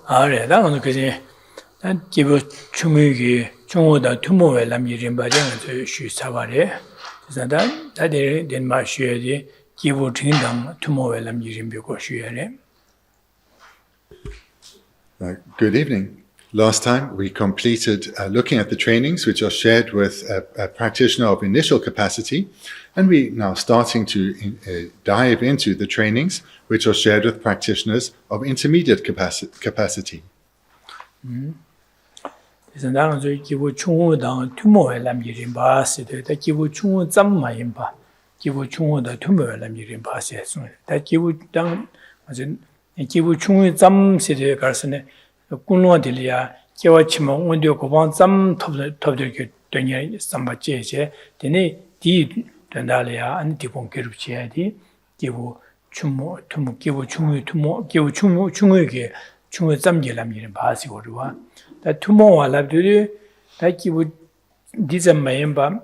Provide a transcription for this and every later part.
아래 나는 그지 난 기부 충무기 중호다 투모에 남이 림바장을 쉬사바래 그래서 다들 된 마셔야지 기부 증당 투모에 남이 림비고 쉬야래. Good evening. Last time we completed looking at the trainings which are shared with a practitioner of initial capacity, and we now starting to dive into the trainings which are shared with practitioners of intermediate capacity. 그래서 나는 저 기부 충호당 투모에 남이 림바스데 다 기부 충호 짬마인 봐. 기부 충호다 투모에 남이 림바스에 다 기부당 아주 기부 충호 짬시에 가서는 군노들이야 개와치면 원대 고방 짬 톱들게 되냐 삼바제제 되네 디 된다래야 안 디본 괴롭지야디 기부 충모 투모 기부 충호 투모 기부 충모 충호에게 충호 짬게람이는 바시고르와 다 투모와 라들이 다 기부 디자마임바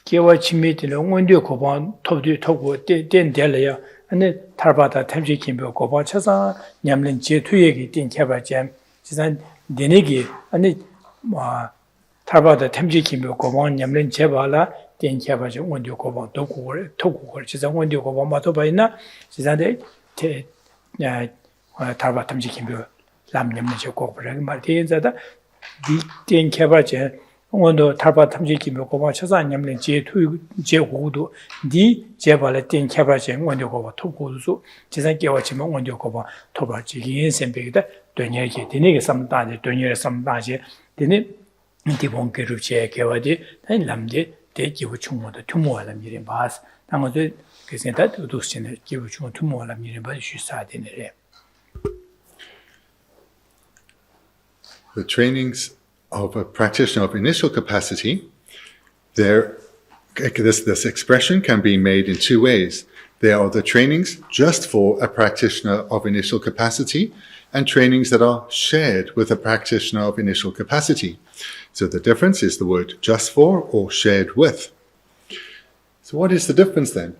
개와치메들 원대 고방 톱들 톱고 된데래야 안에 탈바다 탐지 김벼 고방 차사 냠는 제투에게 된 개발잼 지난 내내기 아니 뭐 탈바다 탐지 김벼 고방 냠는 제발라 된 개발죠 원대 고방 도구를 지난 원대 고방 마도 봐이나 지난데 탈바다 탐지 김벼 람냠는 제 고발을 말대자다 된 개발죠 원도 탈바 탐지 김벼 고방 차사 냠는 제투 제고도 니 제발라 된 개발죠 원대 고방 도구도 지난 개와치면 원대 고방 토바지긴 셈백이다 되냐게 되네게 삼다지 되냐에 삼다지 되네 디본 괴롭제 개와디 단 남데 대기부 충모도 투모하라 미래 바스 당어도 그센다 도도스네 기부 충모 투모하라 미래 바스 쉬사되네래. The trainings of a practitioner of initial capacity, this expression can be made in two ways. There are the trainings just for a practitioner of initial capacity and trainings that are shared with a practitioner of initial capacity. So the difference is the word just for or shared with. So what is the difference then?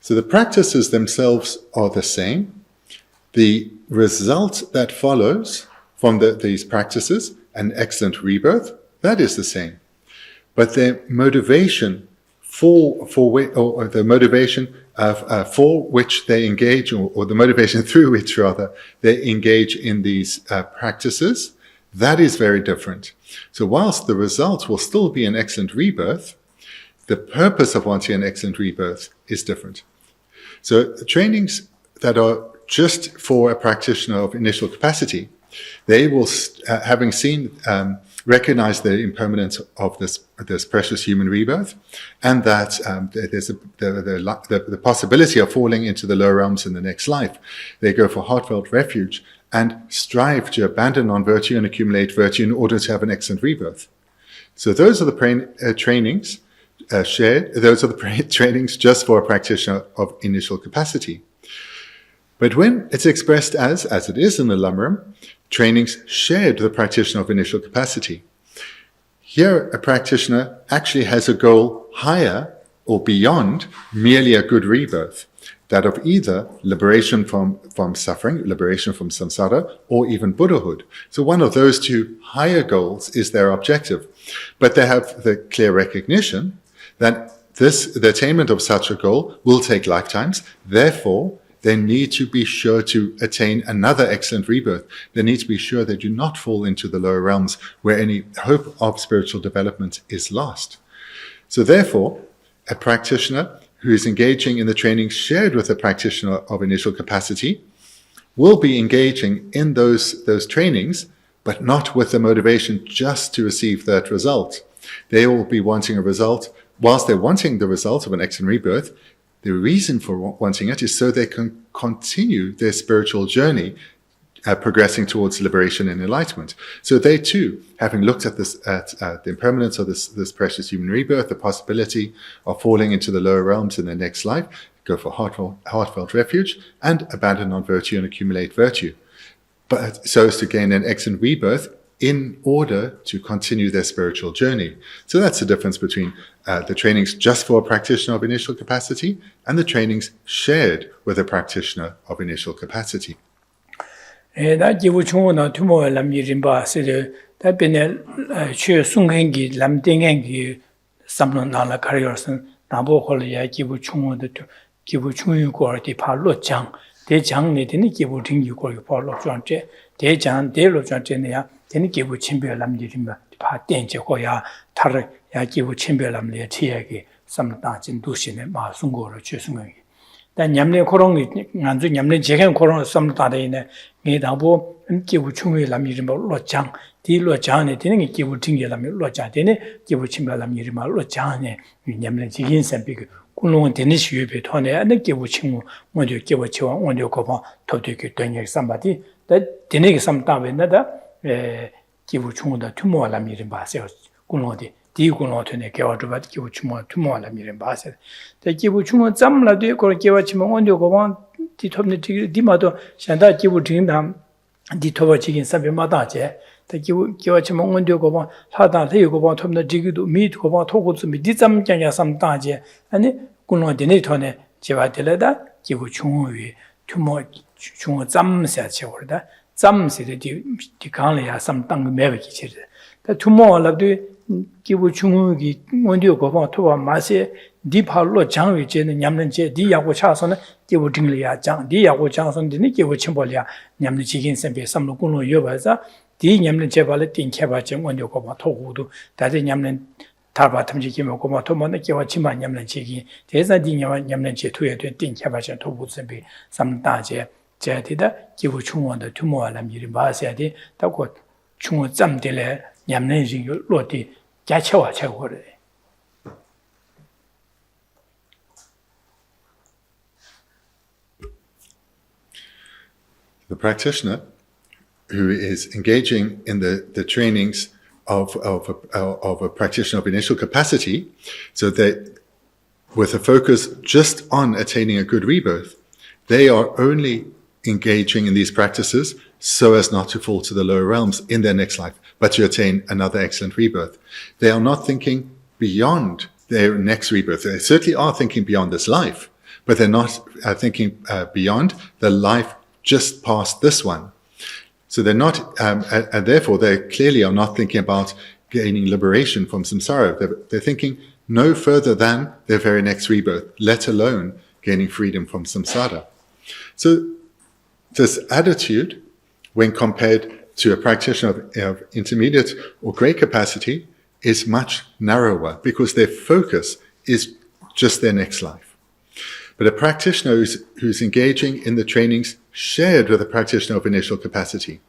So the practices themselves are the same. The result that follows from these practices, an excellent rebirth, that is the same. But their motivation for which they engage, or the motivation through which rather they engage in these practices, that is very different. So whilst the result will still be an excellent rebirth, the purpose of wanting an excellent rebirth is different. So the trainings that are just for a practitioner of initial capacity, they will, having seen, recognize the impermanence of this precious human rebirth, and that there's the possibility of falling into the lower realms in the next life. They go for heartfelt refuge and strive to abandon non-virtue and accumulate virtue in order to have an excellent rebirth. So those are the trainings shared. Those are the trainings just for a practitioner of initial capacity. But when it's expressed as it is in the Lamrim, trainings shared with a practitioner of initial capacity, here a practitioner actually has a goal higher or beyond merely a good rebirth, that of either liberation from suffering, liberation from samsara, or even Buddhahood. So one of those two higher goals is their objective. But they have the clear recognition that the attainment of such a goal will take lifetimes, therefore they need to be sure to attain another excellent rebirth. They need to be sure they do not fall into the lower realms where any hope of spiritual development is lost. So therefore, a practitioner who is engaging in the training shared with a practitioner of initial capacity will be engaging in those trainings, but not with the motivation just to receive that result. They will be wanting a result. Whilst they're wanting the result of an excellent rebirth, the reason for wanting it is so they can continue their spiritual journey, progressing towards liberation and enlightenment. So they too, having looked at the impermanence of this precious human rebirth, the possibility of falling into the lower realms in their next life, go for heartfelt refuge and abandon non-virtue and accumulate virtue, but so as to gain an excellent rebirth in order to continue their spiritual journey. So that's the difference between the trainings just for a practitioner of initial capacity and the trainings shared with a practitioner of initial capacity. 다 기부 충원나 투모 람이림바 세제 다 베네 최 순행기 람땡행기 삼론 나라 카리어선 나보 홀이야 기부 충원도 기부 충원고르디 발로장 대장 내더니 기부 등기고르 발로장제 대장 대로장제네야 되니 기부 침별 람이림바 바 땡제고야 타르 야 기부 침별 람리에 티야기 삼다 진도시네 마순고로 최순행기 단 냠내 코롱이 안주 냠내 제겐 코롱 삼다데네 네다보 기부 충의 람이림 로장 디로장네 되는 기부 팅게 람이 로장데네 기부 침발 람이림 로장네 냠내 지긴 샘비그 군롱은 되는 시유베 토네 안에 기부 친구 먼저 기부 치와 원료 거봐 더되게 되게 삼바디 다 되네 삼다베나다 기부 충의 투모 람이림 바세요 군롱디 디군어트네 개와주바 기부 충의 투모 람이림 바세 다 기부 충의 잠라도 거 개와치면 원료 거봐 디톱네 디마도 샹다 기부 팅담 디토바 지긴 사베마다제 기부 기와치면 원료 거봐 하다 해고 봐 톱네 지기도 미도 거봐 토고스 미 디잠장야 삼다제 아니 군어디네 토네 제와텔다 기부 충의 투모 충의 잠세체 거다 잠세데 디간이야 삼당 매베기 체데 다 투모라도 기부 충의 원료 거봐 토바 마세 디팔로 장위제는 냠는제 디야고 차서는 기부 딩리야 장 디야고 장선디니 기부 침벌이야 냠는 지긴 셈베 삼로 군로 여바자 디 냠는 제발에 띵케바 정 원료 거봐 토고도 다들 냠는 타바 탐지기 먹고 뭐 토만의 기와 치만 냠는 지기 대사 디 냠는 제 투에 된 띵케바 정 토고 셈베 삼다제 제디다 기부 충원의 투모알람 이름 바세야디 다고 충원 잠들에 냠는 지 로디 자체와 최고래 The practitioner who is engaging in the trainings of a practitioner of initial capacity, so that with a focus just on attaining a good rebirth, they are only engaging in these practices so as not to fall to the lower realms in their next life, but to attain another excellent rebirth. They are not thinking beyond their next rebirth. They certainly are thinking beyond this life, but they're not thinking beyond the life just past this one. So they're not, and therefore they clearly are not thinking about gaining liberation from samsara. They're thinking no further than their very next rebirth, let alone gaining freedom from samsara. So this attitude, when compared to a practitioner of intermediate or great capacity, is much narrower because their focus is just their next life. But a practitioner who's engaging in the trainings shared with a practitioner of initial capacity,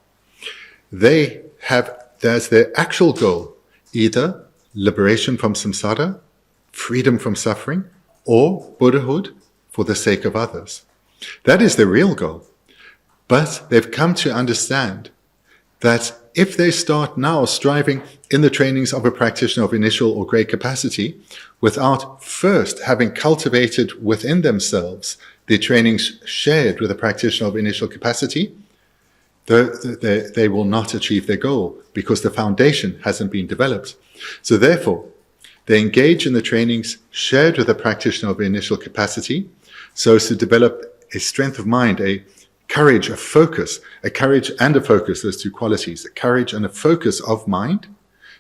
they have as their actual goal either liberation from samsara, freedom from suffering, or Buddhahood for the sake of others. That is the real goal. But they've come to understand that if they start now striving in the trainings of a practitioner of initial or great capacity, without first having cultivated within themselves the trainings shared with a practitioner of initial capacity, they will not achieve their goal because the foundation hasn't been developed. So therefore, they engage in the trainings shared with a practitioner of initial capacity so as to develop a strength of mind, a courage, a focus, a courage and a focus, those two qualities, a courage and a focus of mind,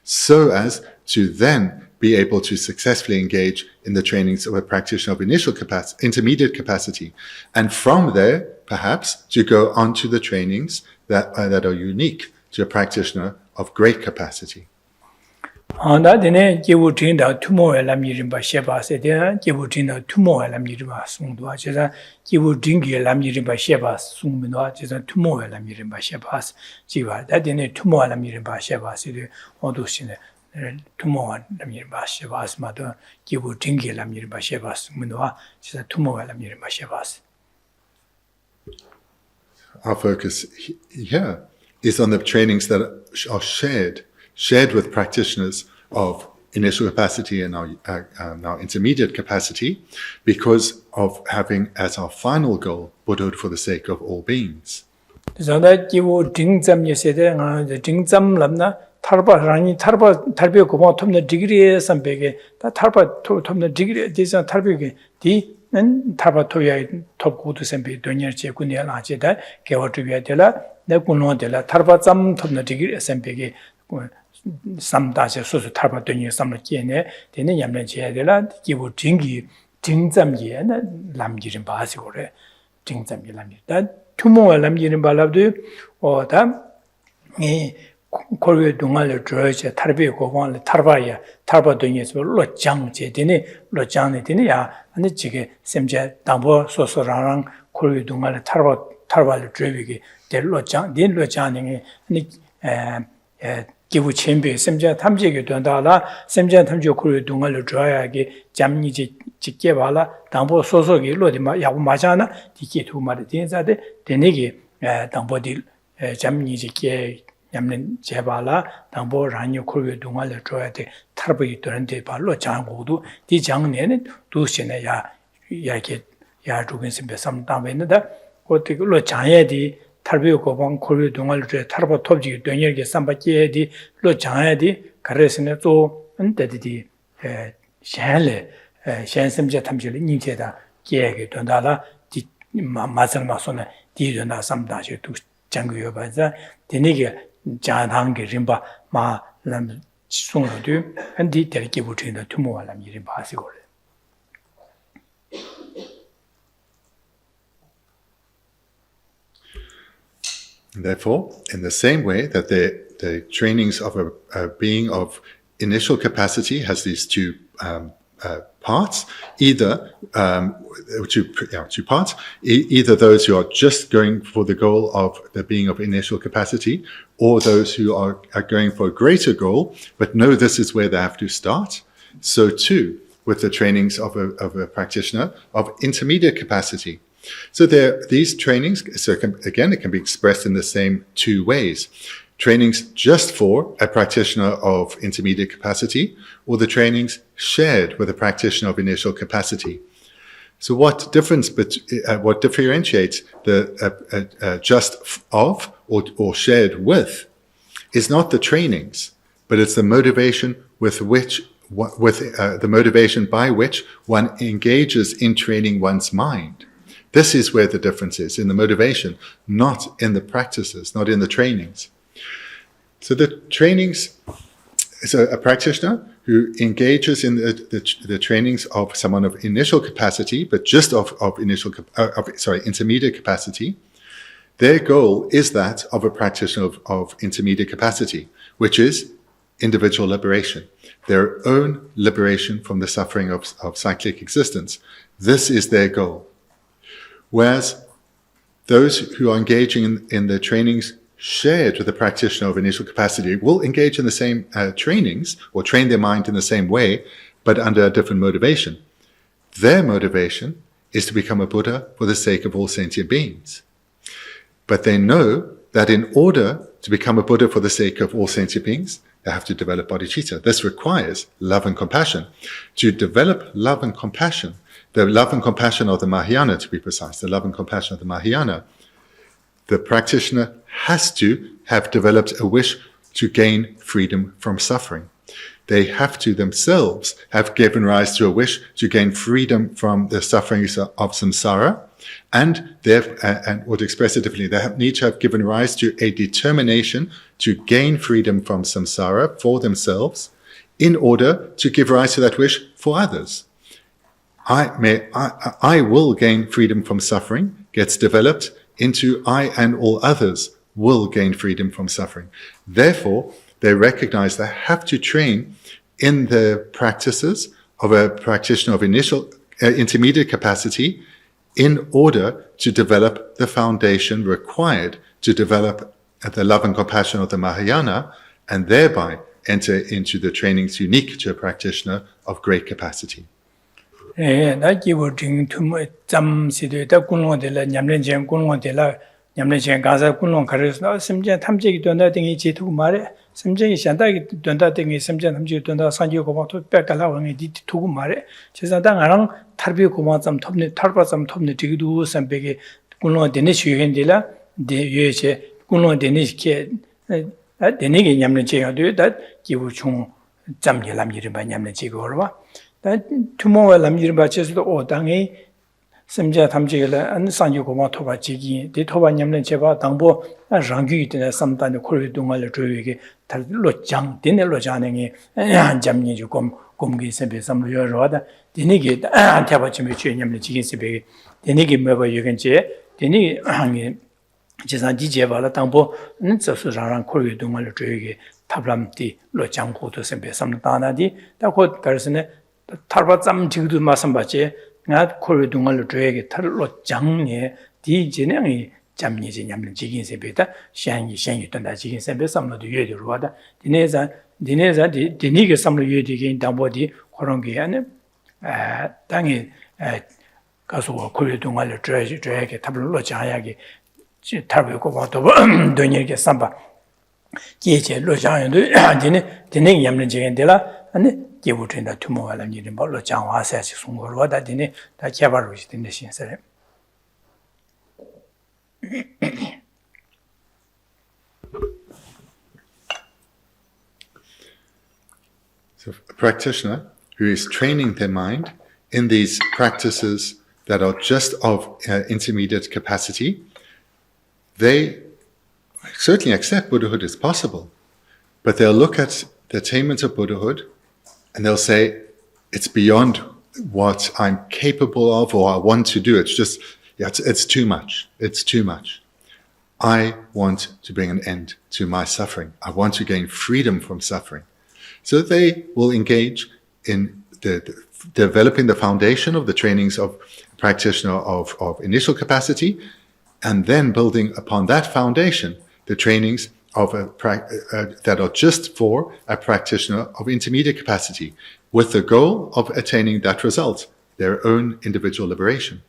so as to then be able to successfully engage in the trainings of a practitioner of initial capacity, intermediate capacity, and from there, perhaps, to go on to the trainings that are unique to a practitioner of great capacity. 나한테는 기부진다 투모에 남이름바 셰바세 대 기부진다 투모에 남이름바 송도아 제가 기부진기에 남이름바 셰바 송민도아 제가 투모에 남이름바 셰바스 지와 나한테는 투모에 남이름바 셰바세 어두시네 투모에 남이름바 셰바스마도 기부진기에 남이름바 셰바스 민도아 제가 투모에 남이름바 셰바스. Our focus here is on the trainings that are shared with practitioners of initial capacity and our intermediate capacity, because of having as our final goal Buddhahood for the sake of all beings. So that you drink them yesterday, drink them lamna, tarba rani, tarba go to the degree some big, that tarba to the degree, this are tarbi, the 타바 토야 톱고도 셈비 돈여체 군이야 나제다 개워트비야 되라 내 군노 되라 타바 짬 톱나 되기 셈비게 삼다시 소소 타바 돈여 삼로 끼네 되는 얌는 제야 되라 기부 징기 징잠기에 남기rin 바시 그래 징잠기 남기다 투모와 남기rin 발랍도 어다 이 고려 동안을 줘야지 탈비 고방을 탈바야 탈바 돈여서 로장 제되네 로장네 되네야 근데 지게 셈제 담보 소소랑 고려 동안을 탈바를 줘비게 될 로장 된 로장이 아니 기부 첨비 셈제 탐지게 된다라 셈제 탐지 고려 동안을 줘야게 잠니지 직계 봐라 담보 소소기 로디마 야고 맞잖아 디게 두 말이 된자데 되네게 담보디 잠니지게 냠는 제발라 담보 라니오 고려 동안을 줘야 돼 탈부이 되는데 발로 장고도 디 장내는 두시네 야게 야 주변에서 삼담했는데 어떻게로 장야디 탈부이 고방 고려 동안을 줘 탈부 톱지 되냐게 삼바께디 로 장야디 가르스네 또 언데디 샹레 샹심제 탐지를 인체다 계획이 된다라 디 마선마선에 디르나 삼다시 두 장고여 봐자 되네게 자당게 림바 마람 송로도 한디 데리게 붙이는 투모와람 이름 바시고래. Therefore, in the same way that the trainings of a being of initial capacity has these two parts, either two parts, either those who are just going for the goal of the being of initial capacity, or those who are going for a greater goal, but know this is where they have to start. So too, with the trainings of a practitioner of intermediate capacity. So these trainings, again, it can be expressed in the same two ways. Trainings just for a practitioner of intermediate capacity, or the trainings shared with a practitioner of initial capacity. So what differentiates the just of or shared with is not the trainings, but it's the motivation the motivation by which one engages in training one's mind. This is where the difference is, in the motivation, not in the practices, not in the trainings. So the trainings, so a practitioner who engages in the trainings of someone of initial capacity, but just of intermediate capacity, their goal is that of a practitioner of intermediate capacity, which is individual liberation, their own liberation from the suffering of cyclic existence. This is their goal. Whereas those who are engaging in the trainings shared with the practitioner of initial capacity will engage in the same trainings or train their mind in the same way, but under a different motivation. Their motivation is to become a Buddha for the sake of all sentient beings. But they know that in order to become a Buddha for the sake of all sentient beings, they have to develop bodhicitta. This requires love and compassion. To develop love and compassion, the love and compassion of the Mahayana, to be precise, the love and compassion of the Mahayana, the practitioner has to have developed a wish to gain freedom from suffering. They have to themselves have given rise to a wish to gain freedom from the sufferings of samsara, and to express it differently, they need to have given rise to a determination to gain freedom from samsara for themselves in order to give rise to that wish for others. I will gain freedom from suffering gets developed into I and all others will gain freedom from suffering. Therefore, they recognize they have to train in the practices of a practitioner of intermediate capacity in order to develop the foundation required to develop the love and compassion of the Mahayana, and thereby enter into the trainings unique to a practitioner of great capacity. 나 기부 중 잠시되다 군원들라 냠렌전 군원들라 냠렌전 가서 군원 가르서 심지어 탐지기 된다 등이 지투 말에 심지어 현다기 된다 등이 심지어 탐지기 된다 산지 고마토 뺏달라고 디 투고 말에 제사당 아랑 탈비 고마점 톱네 탈바점 톱네 지기도 선배게 군원 되네 쉬현들라 대예제 군원 되네 게 되네게 냠렌전 되다 기부 중 잠jel람 이름 냠렌전 거와 다 투모와 람지르 바체스도 오당에 심지어 탐지를 안 상주 고마 토바 지기 디 토바 냠는 제바 당보 랑규 있는 삼단의 콜 동안을 조이게 달로 장 디넬로 자능이 잠니 조금 공기 세배 삼로 여러다 디니게 안타바침에 주님을 지긴 세배 디니게 뭐가 여긴지 디니 항이 지산지 제발라 당보 는서수랑 콜 동안을 조이게 탑람디 로장고도 세배 삼로 다나디 다고 가르스네 탈바 짬 지기도 말씀받지 나 콜 동안을 조이게 탈로 장에 디 진행이 잠니지 냠는 지긴 세배다 샹이 된다 지긴 세배 삼로도 예대로 와다 디네자 디니게 삼로 예디긴 담보디 그런 게 아니 땅에 가서 콜 동안을 조이게 탑로 장야게 탈고 와도 돈이게 삼바 계제 로장도 디네 냠는 지긴 되라 아니 기부된다 투모하는 일은 뭘로 장화해서 송거로 와다 디네 다 개발로 있는 신세래 So a practitioner who is training their mind in these practices that are just of intermediate capacity, they certainly accept Buddhahood is possible, but they'll look at the attainment of Buddhahood and they'll say, it's beyond what I'm capable of or I want to do. It's just, it's too much. It's too much. I want to bring an end to my suffering. I want to gain freedom from suffering. So they will engage in developing the foundation of the trainings of practitioner of initial capacity, and then building upon that foundation the trainings of that are just for a practitioner of intermediate capacity, with the goal of attaining that result, their own individual liberation.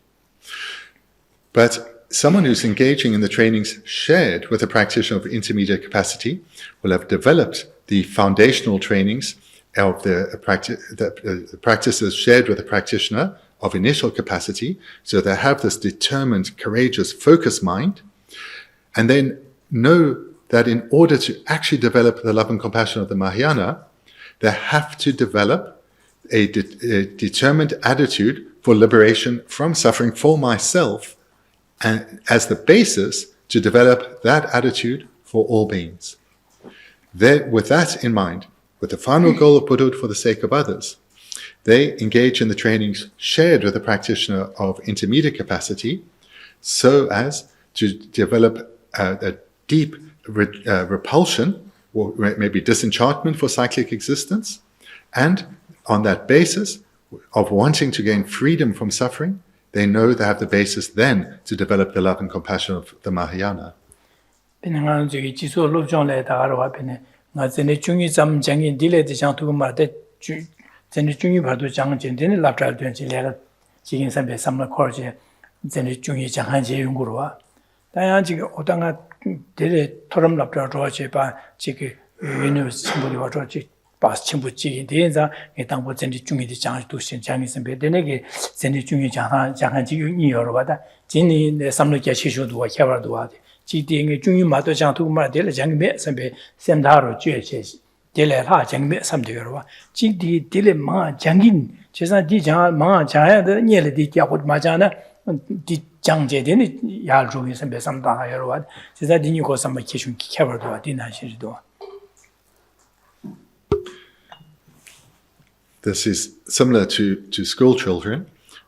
But someone who's engaging in the trainings shared with a practitioner of intermediate capacity will have developed the foundational trainings of the practices shared with a practitioner of initial capacity, so they have this determined, courageous, focused mind, and then know that in order to actually develop the love and compassion of the Mahayana, they have to develop a determined attitude for liberation from suffering for myself, and as the basis to develop that attitude for all beings. With that in mind, with the final goal of Buddhahood for the sake of others, they engage in the trainings shared with a practitioner of intermediate capacity, so as to develop a deep repulsion, or maybe disenchantment for cyclic existence, and on that basis of wanting to gain freedom from suffering, they know they have the basis then to develop the love and compassion of the Mahayana. 바스 친구지 대인자 당보 전지 중이디 장도 신장이선 배되네게 전지 중이 장한지 여러 받아 진이 내 삼로게 시쇼도 해봐도 와데 지딩의 중이 마도 장도 말될 장매 선배 센다로 죄체 될라 장매 삼되어 와 지디 딜레 마 장인 제사 디장 마 자야의 녀르디 갸고 마자나 디 장제되니 야중이 선배 삼다 여러 와 제사 디니 고 삼마 기준 해봐도 와 디나시도. This is similar to school children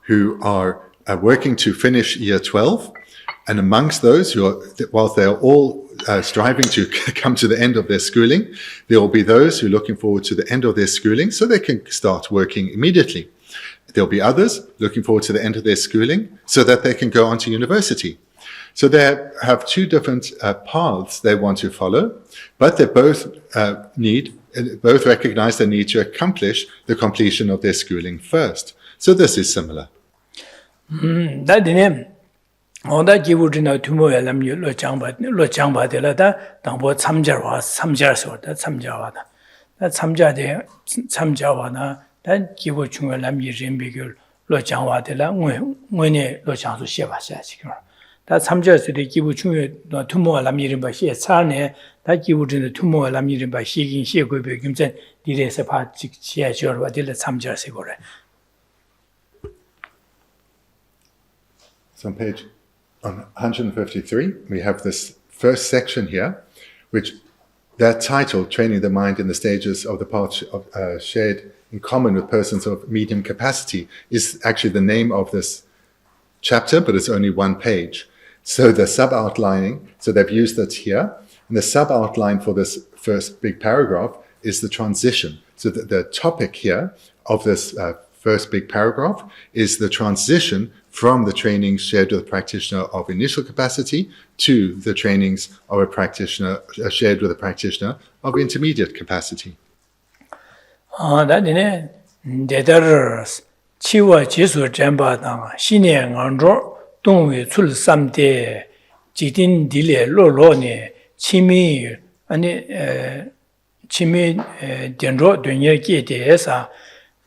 who are working to finish year 12, and amongst those who are, whilst they are all striving to come to the end of their schooling, there will be those who are looking forward to the end of their schooling so they can start working immediately. There will be others looking forward to the end of their schooling so that they can go on to university. So they have two different paths they want to follow, but they both both recognize the need to accomplish the completion of their schooling first. So this is similar. 오다 기부르나 투모엘람 로 장바들라다 당보 참자와다 참자와다 참자와나 단 기부 중요람 이름비글 로 장와들라 뭐네 로 장수 셰바샤 지금 다 참자스의 기부 중요 투모엘람 이름바 셰 차네 다 기부르나 투모엘람 이름바 시긴 셰고베 김전 디레서 바 직시에 저와 딜라 참자세 거래. So on page 153, we have this first section here, which that title, Training the Mind in the Stages of the Path of Shared in Common with Persons of Medium Capacity, is actually the name of this chapter, but it's only one page. So the sub-outlining, so they've used that here, and the sub-outline for this first big paragraph is the transition. So the topic here of this first big paragraph is the transition from the trainings shared with a practitioner of initial capacity to the trainings of a practitioner shared with a practitioner of intermediate capacity. That is chiwa jisu jamba dang xine ngangzho dongwe chul samde jidin dile lo ne chimi denro dunye ge de sa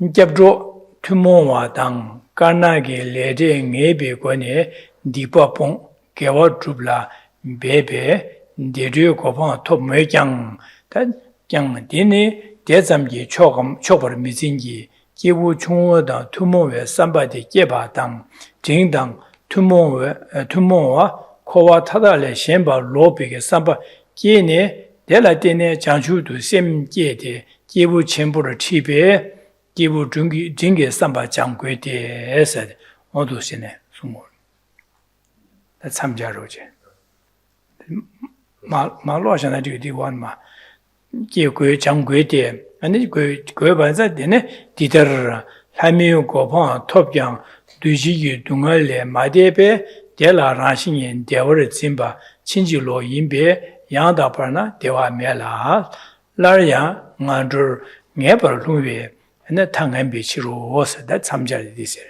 gyabzho tumo dang kana ge le de ngebe ko ne dipa pong gewa jubla bebe de ryo ko pa top me kyang ta kyang dine de zamgi chogam chobor mizingi 기부 중어다 투모의 삼바디 개바당 징당 투모와 코와 타달의 셴바 로비게 삼바 기네 델라테네 장주도 셈게데 기부 전부를 치베 기부 중기 삼바 장괴데에서 어두시네 숨을 다 참자로제 말로하잖아 디원마 기고 장괴데 아니 그 반사 되네 디더 하미요 고파 톱장 뒤지기 동알레 마데베 델라라신인 대월의 짐바 친지로 인베 양다파나 대화메라 라야 나드 녜버루베 네 탕한비치로 오서다 참자리디세.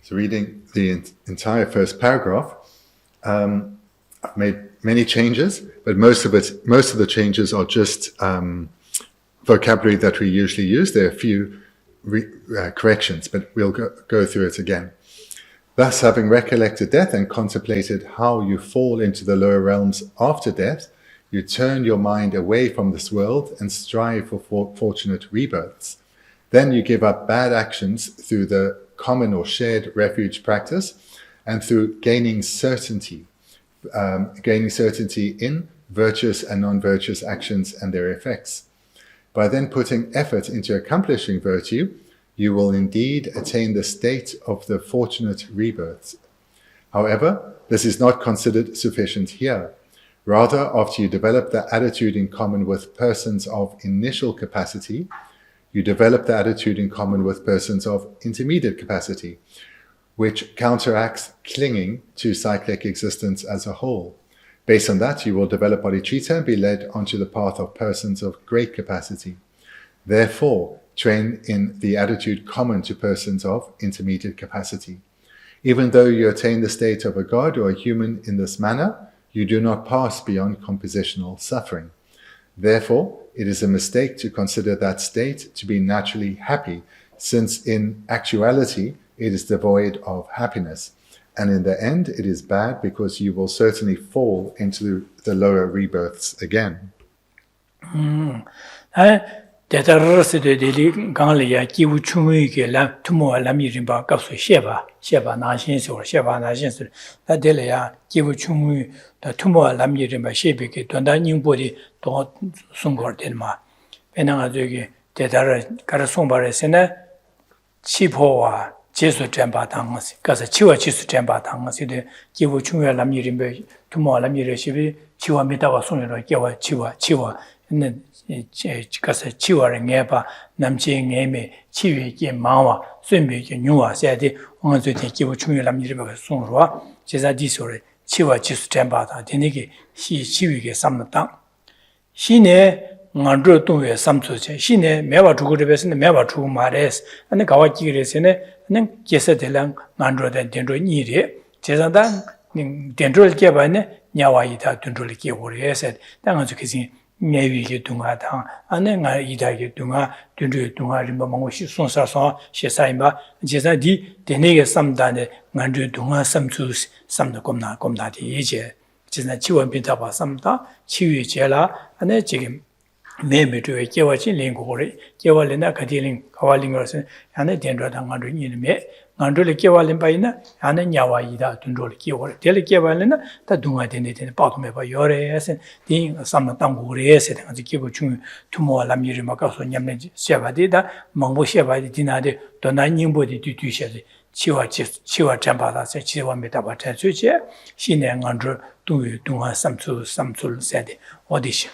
So reading the entire first paragraph, I've made many changes, but most of the changes are just vocabulary that we usually use. There are a few corrections, but we'll go through it again. Thus, having recollected death and contemplated how you fall into the lower realms after death, you turn your mind away from this world and strive for fortunate rebirths. Then you give up bad actions through the common or shared refuge practice and through gaining certainty in virtuous and non-virtuous actions and their effects. By then putting effort into accomplishing virtue, you will indeed attain the state of the fortunate rebirths. However, this is not considered sufficient here. Rather, after you develop the attitude in common with persons of initial capacity, you develop the attitude in common with persons of intermediate capacity, which counteracts clinging to cyclic existence as a whole. Based on that, you will develop bodhicitta and be led onto the path of persons of great capacity. Therefore, train in the attitude common to persons of intermediate capacity. Even though you attain the state of a god or a human in this manner, you do not pass beyond compositional suffering. Therefore, it is a mistake to consider that state to be naturally happy, since in actuality, it is devoid of happiness. And in the end, it is bad because you will certainly fall into the lower rebirths again. Jesu Jamba Tangas, Gaza Chiwa Chisu Jamba Tangas, the Kivu Chunga Lamirimbe, Tumo Lamirishi, Chiwa Mitawa Sunra, Chiwa, and then Gaza Chiwa and Ngepa, Namchi Ngeme, Chiwi, Mawa, Sumbi, Nua, said the one to take Kivu Chunga Lamiribe Sunra, Jeza Disore, Chiwa Chisu Jamba, Diniki, Chiwi Samata. Shine. Ngandro tuwe samtsuche, shine mewa chukudebesene mewa chukumares, ane kawa kikiresene, ane jesa telang ngandro dan dendro nyiri, jesa dan dendro keba ne nyawa ita dendro keburi eset, dan nganzu kisi nyewi ki dunga tang, ane nga ita ki dunga, dendro dunga rimba mangu shi sonsa son, shesa imba, jesa di denege samdane ngandro dunga samtsus, samda komna di ije, jesa chiwa bintaba samda, chiwi jela, ane jigim, 매매 저 개와진 링고래 개와래나 가디링 가와링 것은 안에 된다는 거를 이름에 안돌에 개와린 바이나 안에 야와이다 둔돌 개와 될 개와래나 다 동아되네 되는 빠도매 봐 요래서 딩 삼당고래서 가지 기부 중 투모와 남미를 막아서 냠내지 샤바디다 망보 샤바디 디나데 도나님보디 뒤뒤셔지 치와 잠바다서 치와 메타바타 주제 신의 안줄 동아 삼출 세대 어디시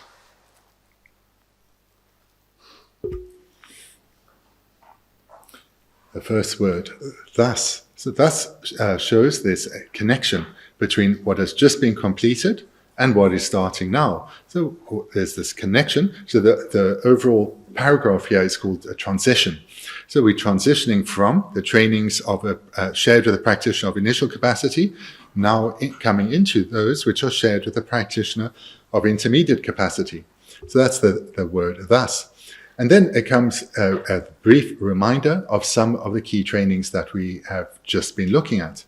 The first word, thus. So thus shows this connection between what has just been completed and what is starting now. So there's this connection. So the overall paragraph here is called a transition. So we're transitioning from the trainings of shared with the practitioner of initial capacity, now coming into those which are shared with the practitioner of intermediate capacity. So that's the word thus. And then it comes a brief reminder of some of the key trainings that we have just been looking at.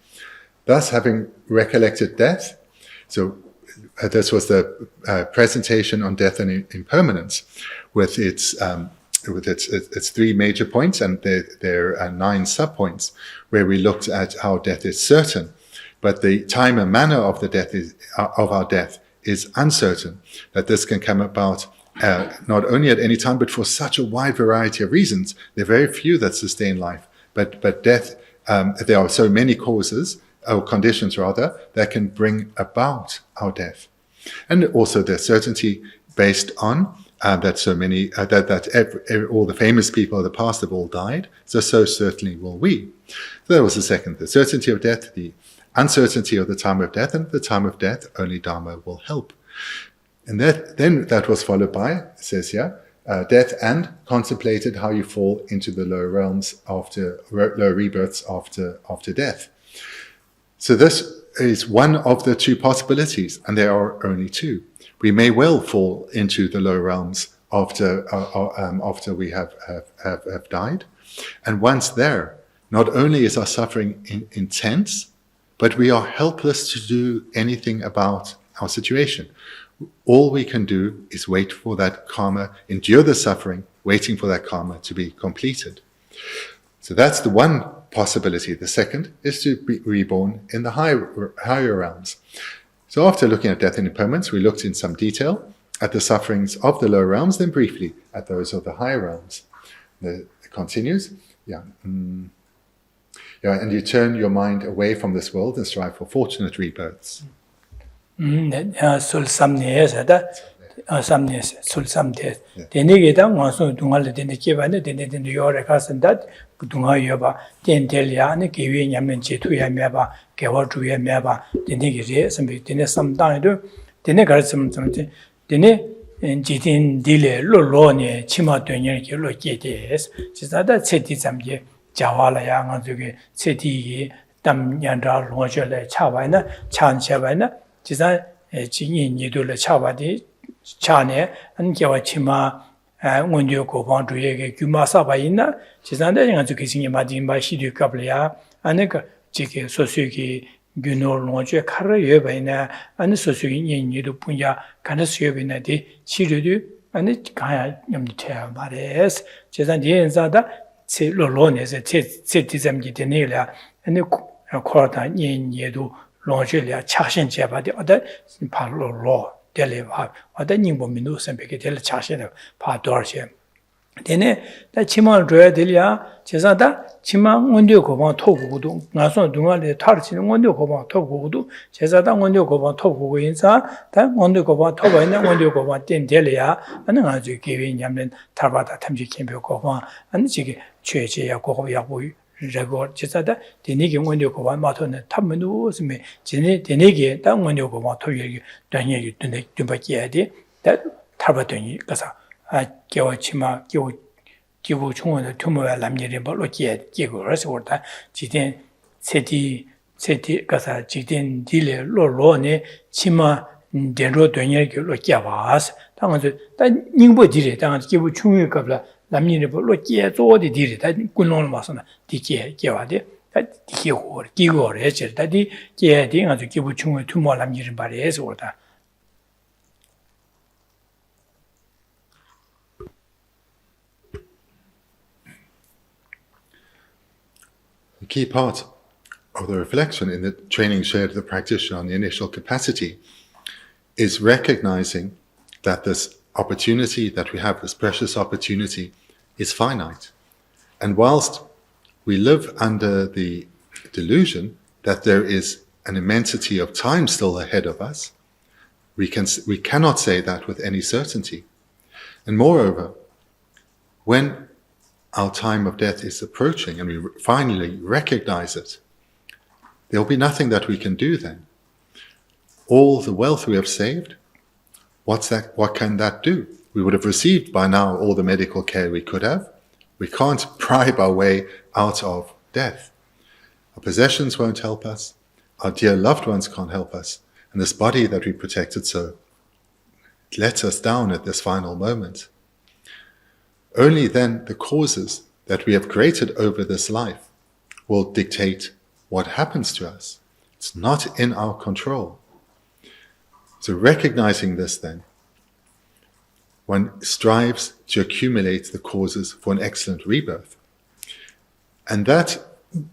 Thus, having recollected death, so this was the presentation on death and impermanence, with its three major points, and there are 9 subpoints, where we looked at how death is certain, but the time and manner of our death is uncertain. That this can come about not only at any time, but for such a wide variety of reasons. There are very few that sustain life, but death, there are so many causes, or conditions rather, that can bring about our death. And also the certainty based on that so many, all the famous people of the past have all died, so certainly will we. So that was the second, the certainty of death, the uncertainty of the time of death, and the time of death, only Dharma will help. And then that was followed by, it says here, death, and contemplated how you fall into the lower realms lower rebirths after death. So this is one of the 2 possibilities, and there are only 2. We may well fall into the lower realms after we have died, and once there, not only is our suffering intense, but we are helpless to do anything about our situation. All we can do is wait for that karma, endure the suffering, waiting for that karma to be completed. So that's the one possibility. The second is to be reborn in the higher realms. So after looking at death and impermanence, we looked in some detail at the sufferings of the lower realms, then briefly at those of the higher realms. It continues. And you turn your mind away from this world and strive for fortunate rebirths. 솔삼내에서다 삼내에서 솔삼대 되네게다 와서 동할래 되네 개반에 되네 요래 가선다 동하여봐 된델야네 개위 냠면 제투야매봐 개월주야매봐 되네게제 선비 되네 삼당에도 되네 가르침 좀 되네 지딘 딜레 로로네 치마 되냐 길로 깨데스 지사다 체티 잠게 자와라야 가지고 체티 담년다 로절에 차바이나 찬샤바이나 지사 진이 니도를 차바디 차네 안개와 치마 원료 고방 주에게 규마사바 있나 지산데 가지고 계신이 마딘바 시디 갑려야 안에가 지게 소수기 균을 놓죠 카르여 바이나 안 소수기 니도 분야 간스여 바이나디 치료도 안에 가야 염태야 말레스 지산 디엔사다 셀로로네서 체티점기 되네라 안에 코르다 니도 롱실이야 차신 제바디 어디 발로로 델레바 어디 님보 민도 선배게 델 차신을 파도르시 되네 다 치마를 줘야 될이야 제사다 치마 원료 고방 토고도 나서 동안에 타르치는 원료 고방 토고도 제사다 원료 고방 토고고 인사 다 원료 고방 토고 있는 원료 고방 된 델이야 아는 아주 개인냠는 타바다 탐지 캠표 고방 아니 지게 최제야 고고 약보 레고 제사다 데니게 원료 고방 마토는 탐문도 스메 제네 데니게 땅 원료 고방 토여기 단위에 든데 듬바기야 돼 타바더니 가서 개와치마 기부 총원의 투모야 남녀를 벌로 기고를 왔다 지된 세디 가서 지된 딜레 로로네 치마 데로 되냐기로 기와스 당한테 다 닝보 딜레 당한테 기부 총회 갑라 남녀를 벌로 기조디 딜레 다 군론을 마서나 디게 기와데 다 기고를 해지 다디 기에디 아주 기부 총회 투모 남녀를 발해서 왔다 A key part of the reflection in the training shared with the practitioner on the initial capacity is recognizing that this opportunity that we have, this precious opportunity, is finite. And whilst we live under the delusion that there is an immensity of time still ahead of us, we cannot say that with any certainty. And moreover, when our time of death is approaching and we finally recognize it, there will be nothing that we can do then. All the wealth we have saved, what can that do? We would have received by now all the medical care we could have. We can't bribe our way out of death. Our possessions won't help us. Our dear loved ones can't help us. And this body that we protected so lets us down at this final moment. Only then the causes that we have created over this life will dictate what happens to us. It's not in our control. So recognizing this then, one strives to accumulate the causes for an excellent rebirth. And that,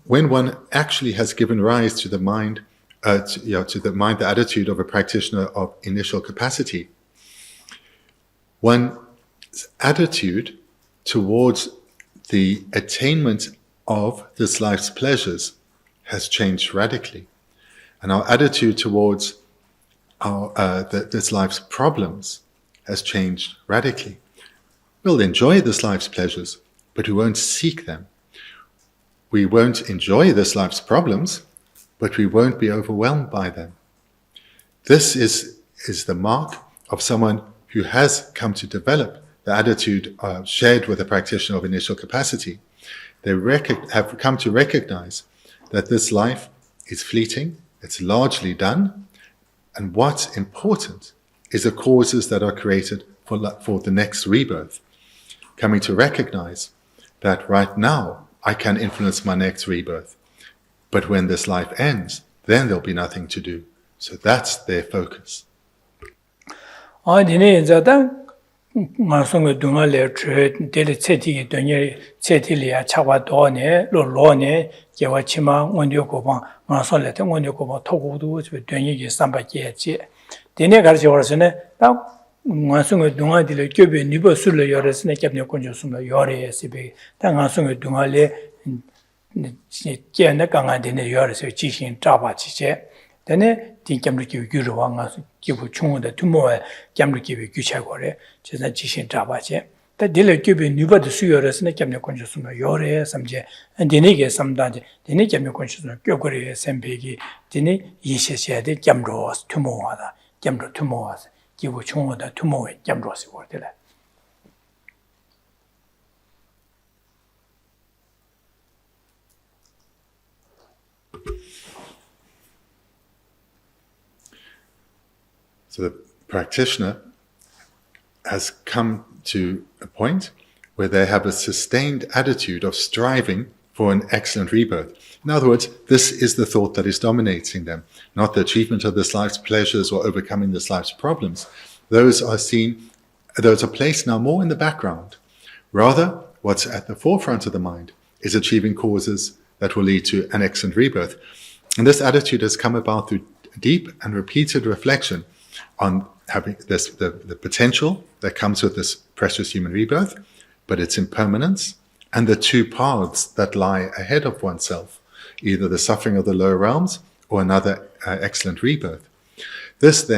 when one actually has given rise to the mind, the attitude of a practitioner of initial capacity, one's attitude towards the attainment of this life's pleasures has changed radically. And our attitude towards this life's problems has changed radically. We'll enjoy this life's pleasures, but we won't seek them. We won't enjoy this life's problems, but we won't be overwhelmed by them. This is the mark of someone who has come to develop the attitude shared with a practitioner of initial capacity. They have come to recognize that this life is fleeting, it's largely done, and what's important is the causes that are created for the next rebirth. Coming to recognize that right now I can influence my next rebirth, but when this life ends, then there'll be nothing to do. So that's their focus. 마송의 동안에 데리 체티기 돈이 체티리아 차와도네 로로네 개와치마 원료고방 마송레테 원료고방 토고도 돈이기 삼바게지 데네 가르쳐 버서네 딱 마송의 동안들을 교배 니버술을 열었으네 캡네 건조숨을 열에스베 딱 마송의 동안에 깨나 강한데네 열어서 지신 잡아지제 데네 딩캠르기 유르왕아 기부 충원의 투모에 캠르기 규차고래 제가 지신 잡아제 다 딜을 교배 뉴버드 수요르스네 캠네 건조숨을 열에 삼제 데네게 삼다제 데네 캠네 건조숨을 교거리에 샘베기 데네 이시시야데 캠로스 투모하다 캠로 투모하다 기부 충원의 투모에 캠로스 거들라 So the practitioner has come to a point where they have a sustained attitude of striving for an excellent rebirth. In other words, this is the thought that is dominating them, not the achievement of this life's pleasures or overcoming this life's problems. Those are placed now more in the background. Rather, what's at the forefront of the mind is achieving causes that will lead to an excellent rebirth. And this attitude has come about through deep and repeated reflection on having the potential that comes with this precious human rebirth, but its impermanence, and the two paths that lie ahead of oneself, either the suffering of the lower realms or another excellent rebirth. Those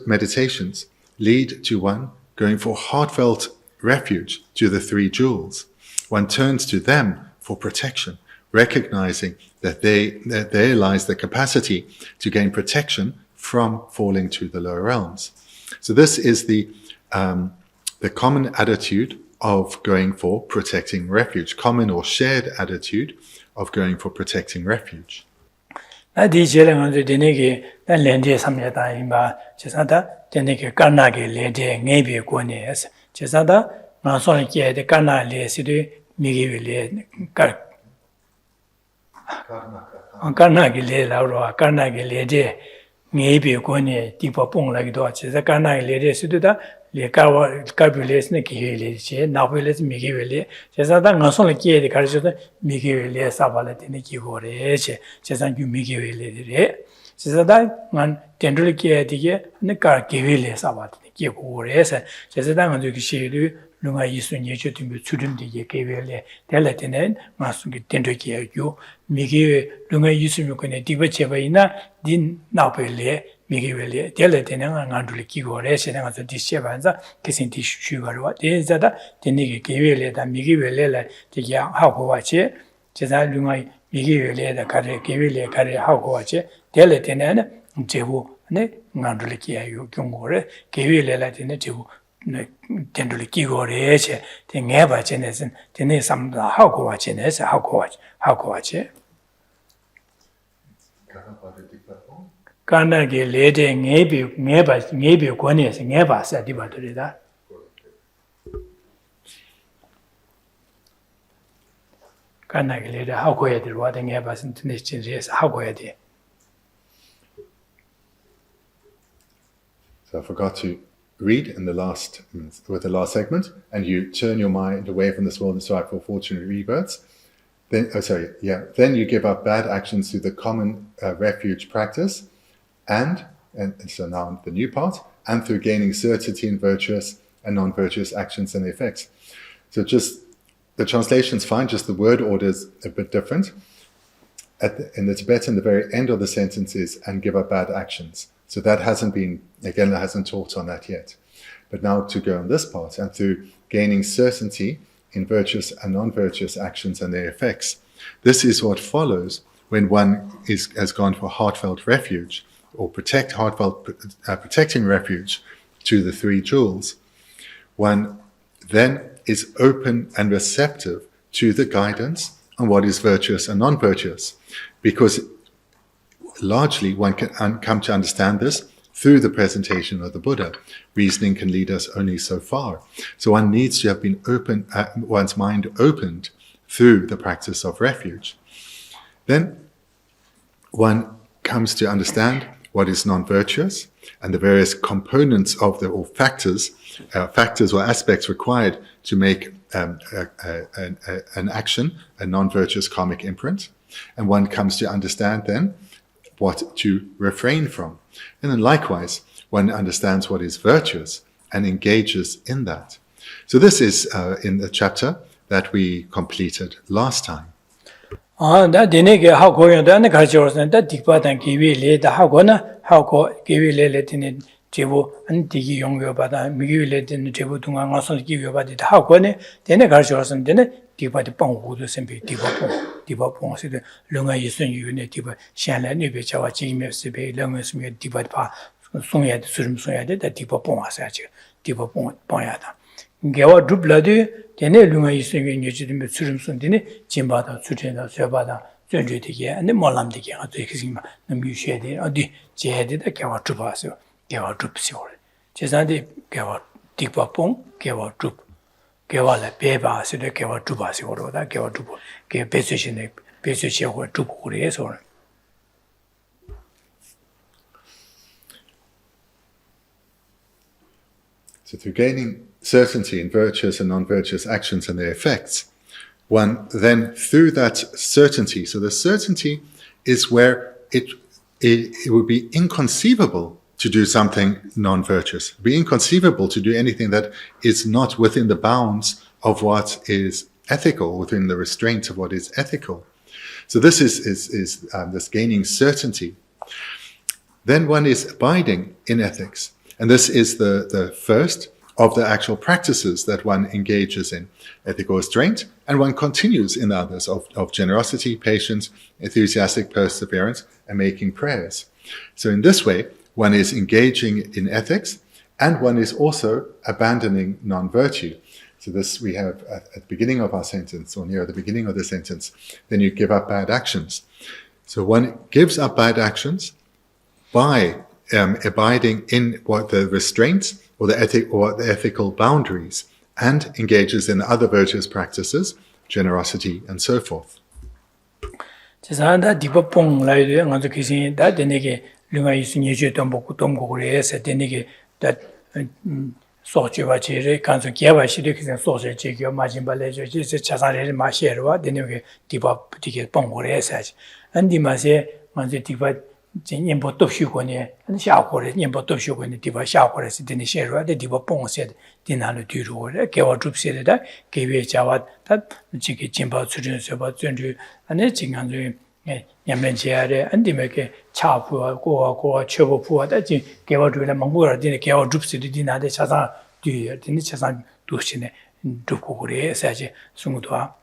meditations lead to one going for heartfelt refuge to the three jewels. One turns to them for protection, recognizing that there lies the capacity to gain protection from falling to the lower realms. So this is the common attitude of going for protecting refuge, common or shared attitude of going for protecting refuge. Maybe going deeper pong like dodge, the carnal lady suda, le carbules ne kile che nabules migivele chesada ngason le kie de karjo migivele sabala tene kigore che chesan ju migivele de chesada ngan tendul kie dige ne kar givele sabat kigore se chesada ngan ju shiru lunga yisu nyeche tumbu churim dige givele dele tene ngasun ki tendul kie ju migive lunga yisu mukone diba chebaina din nabele 미기벨이 될래 되는 안둘이 기고래 세상에 디시반자 계신티 슈가로 대자다 되니게 기벨에다 미기벨레라 되게 하고 와치 제가 룽아이 미기벨에다 가래 기벨에 가래 하고 와치 될래 되는 제부 네 안둘이 기야요 경고래 기벨레라 되는 제부 네 된둘이 기고래 제 내가 전에선 되네 삼다 하고 와치네서 하고 와치 Kanagi lede ngebi kwenye ngeba sa di baturida. Kanagi lede hakoya di wada ngeba sin tunishin res hakoya di. So I forgot to read in the last segment, and you turn your mind away from this world and strive for fortunate rebirths. Then you give up bad actions through the common refuge practice. And so now the new part, and through gaining certainty in virtuous and non-virtuous actions and effects. So just the translation's fine, just the word order is a bit different. In the Tibetan, the very end of the sentence is, and give up bad actions. So that hasn't taught on that yet. But now to go on this part, and through gaining certainty in virtuous and non-virtuous actions and their effects. This is what follows when one has gone for heartfelt refuge, or protecting refuge to the three jewels. One then is open and receptive to the guidance on what is virtuous and non-virtuous, because largely one can come to understand this through the presentation of the Buddha. Reasoning can lead us only so far. So one needs to have been one's mind opened through the practice of refuge. Then one comes to understand what is non-virtuous, and the various components of or factors or aspects required to make an action a non-virtuous karmic imprint. And one comes to understand then what to refrain from. And then likewise, one understands what is virtuous and engages in that. So this is in the chapter that we completed last time. Da dinege hako yo da ne garjorsan da dikpa dan giwi le da hako na hako giwi le tin jebu an digi yongyo ba da miwi le tin jebu dunga ngason giwi ba da hako ne dene garjorsan dene dikpa de pang hu de sembe dikpa pong se de lunga yisun yu ne dikpa shan la ne be chawa ji me se be lunga sme dikpa pa song ya de surim song ya de da dikpa pong asa ji dikpa pong ya da gewa dubla de dene lunga yisun yu ne ji de surim song dene jimba 수제나 쇠바다 전주되게 안에 몰람되게 아주 핵심만 너무 유시해야 어디 제해야 개와 줍어서 개와 줍시오 제산데 개와 딕바뽕 개와 줍 개와라 배바스데 개와 줍어서로다 개와 줍어 개 배수신에 배수시하고 줍고 그래서 So through gaining certainty in virtuous and non-virtuous actions and their effects, one then, through that certainty, so the certainty is where it would be inconceivable to do something non-virtuous. It would be inconceivable to do anything that is not within the bounds of what is ethical, within the restraints of what is ethical. So this is this gaining certainty. Then one is abiding in ethics. And this is the first of the actual practices that one engages in, ethical restraint, and one continues in others of generosity, patience, enthusiastic perseverance, and making prayers. So in this way, one is engaging in ethics, and one is also abandoning non-virtue. So this we have at the beginning of our sentence, or near the beginning of the sentence, then you give up bad actions. So one gives up bad actions by abiding in what the restraints or the ethical boundaries, and engages in other virtuous practices, generosity, and so forth. 소주와 제를 간수 개발시를 그냥 소주 제교 마진 발레죠. 이제 자산을 마셔와 되는 디바 되게 봉고를 해야지. 안디마세 먼저 디바 인보 돕시고네 샤고를 인보 돕시고네 디바 샤고를 되는 셔와 디바 봉세 디나는 뒤로를 개와 줍세다 개외 자와 다 지게 진바 수준에서 봐 전주 안에 진간주 냠렌지아레 안디메게 차부와 고와 쳐부와 다지 개와주나 망고라 디네 개와 줍시디 디나데 차사 뒤에 디네 차사 도시네 두고 그래 사지 승우도와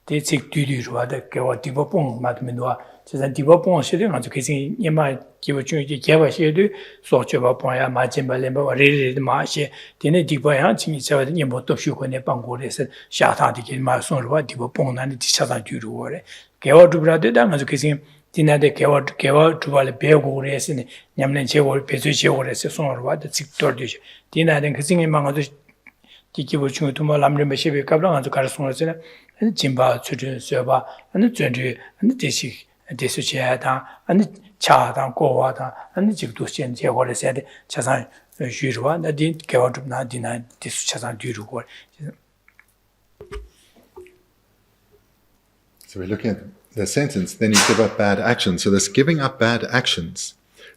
대책 뒤뒤로와데 개와 디버뽕 맞면도와 제가 디버뽕 시대는 아주 계신 예마 기본적인 개발시에도 소처바 pon야 마진발레바 레레 마시 디네 디버야 진짜와 예모도 쉬고네 방고레서 샤타디게 마송로와 디버뽕나니 디차다 뒤로래 개와 두브라데다 아주 계신 디나데 개와 두발레 배고레스네 냠는 제월 배수 제월에서 송로와 직돌디시 디나den 계신 망아도 기기부 중에 도마 람림 시비 갑랑 아주 가르송로스네 진바 추준 쇠바 아니 전주 아니 대식 대수치야다 아니 차다 고와다 아니 지금도 현재 거래서 차산 주로와 나딘 개와줍나 디나 대수 차산 뒤로고. So we're looking at the sentence, then you give up bad actions. So this giving up bad actions,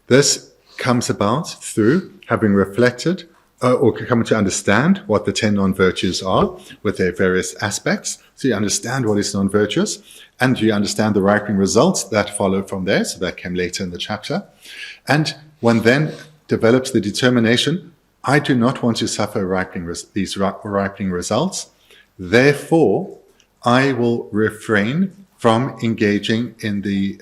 this comes about through having reflected or come to understand what the 10 non-virtues are with their various aspects. So you understand what is non-virtuous, and you understand the ripening results that follow from there. So that came later in the chapter. And one then develops the determination, I do not want to suffer these ripening results. Therefore, I will refrain from engaging in the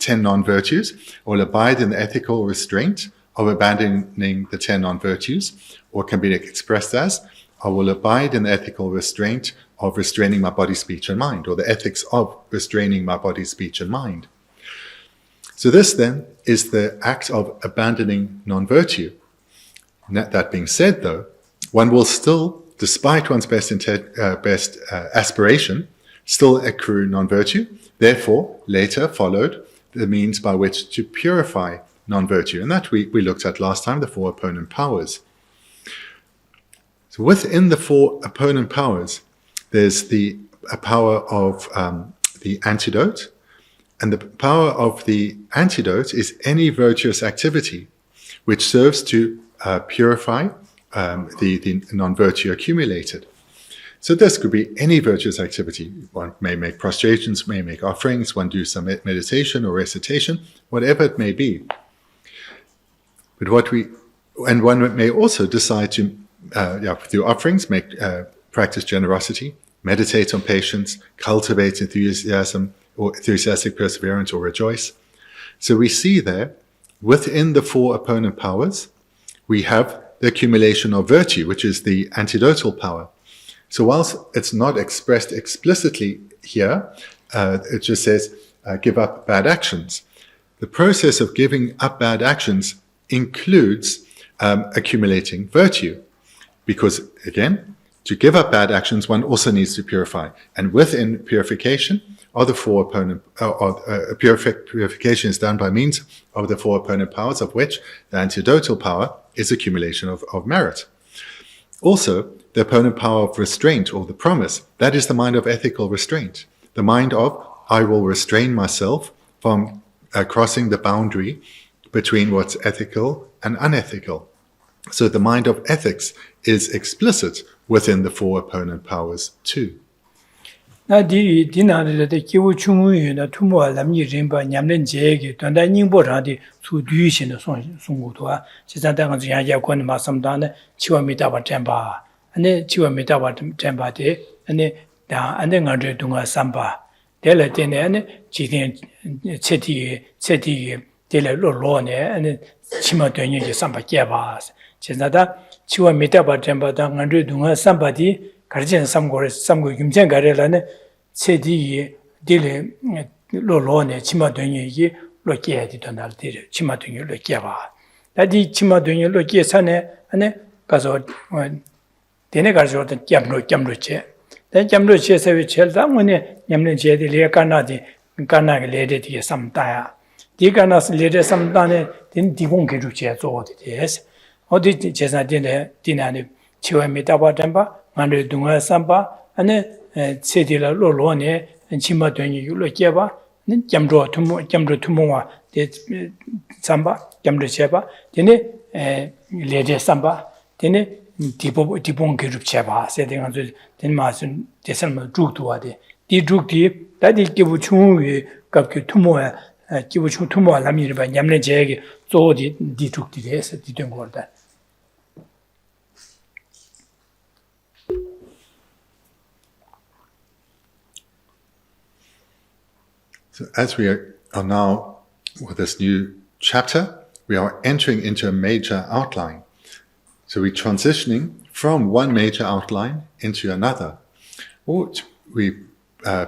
10 non-virtues, or abide in the ethical restraint of abandoning the 10 non-virtues, or can be expressed as, I will abide in the ethical restraint of restraining my body, speech, and mind, or the ethics of restraining my body, speech, and mind. So this then is the act of abandoning non-virtue. That being said, though, one will still, despite one's best aspiration, still accrue non-virtue. Therefore, later followed the means by which to purify non-virtue. And that we looked at last time, the 4 opponent powers. So within the 4 opponent powers, there's the power of the antidote. And the power of the antidote is any virtuous activity which serves to purify the non-virtue accumulated. So this could be any virtuous activity. One may make prostrations, may make offerings, one do some meditation or recitation, whatever it may be. But one may also decide to, through offerings, practice generosity, meditate on patience, cultivate enthusiasm or enthusiastic perseverance or rejoice. So we see there, within the 4 opponent powers, we have the accumulation of virtue, which is the antidotal power. So whilst it's not expressed explicitly here, it just says, give up bad actions. The process of giving up bad actions includes accumulating virtue. Because, again, to give up bad actions, one also needs to purify. And within purification are the 4 opponent, purification is done by means of the 4 opponent powers, of which the antidotal power is accumulation of merit. Also, the opponent power of restraint, or the promise, that is the mind of ethical restraint. The mind of, I will restrain myself from crossing the boundary between what's ethical and unethical. So the mind of ethics is explicit within the 4 opponent powers too. Na di na de kiwu chungu yu na tumo lam yi rinba nyamlen je ge dan da ning bo ra de su du xin de song gu duo ji zan da ge ya guan ma sam da ne chi wa mi da ba zhen ba ane chi wa mi da ba zhen ba de ane da ane ngan de dung sam ba de le de ne ane ji tian che ti de le lo ne ane chi ma de yin ji sam ba jie ba ji zan da chi wa mi da ba zhen ba da ngan de dung sam ba di 가르치는 삼고 김전 가래라는 세디에 딜에 로로네 치마동이 이게 로끼야 되던 딜 치마동이 로끼야 봐. 나디 치마동이 로끼야 산에 안에 가서 되네 가서 깜로체. 내 깜로체에서 제일 당문에 냠는 제들이 까나게 레데디에 삼다야. 디가나스 레데 삼단에 딘 디공 계주체 조어디데스 어디 제사딘에 디나네 치와미 따바담바 만르 동아 삼바 아네 세디라 로로네 치마드니 유로께바 는 잠조 투모와 데 삼바 잠조 제바 데네 레데 삼바 데네 디봉 계주체바 세딩한서 된 맛은 제설만 죽도와데 디 죽디 다디 기부 충위 갑게 투모에 기부 충 투모와 라미르바 냠네 제게 조디 디 죽디에서 디된 거다. So as we are now with this new chapter, we are entering into a major outline. So we're transitioning from one major outline into another. Or we're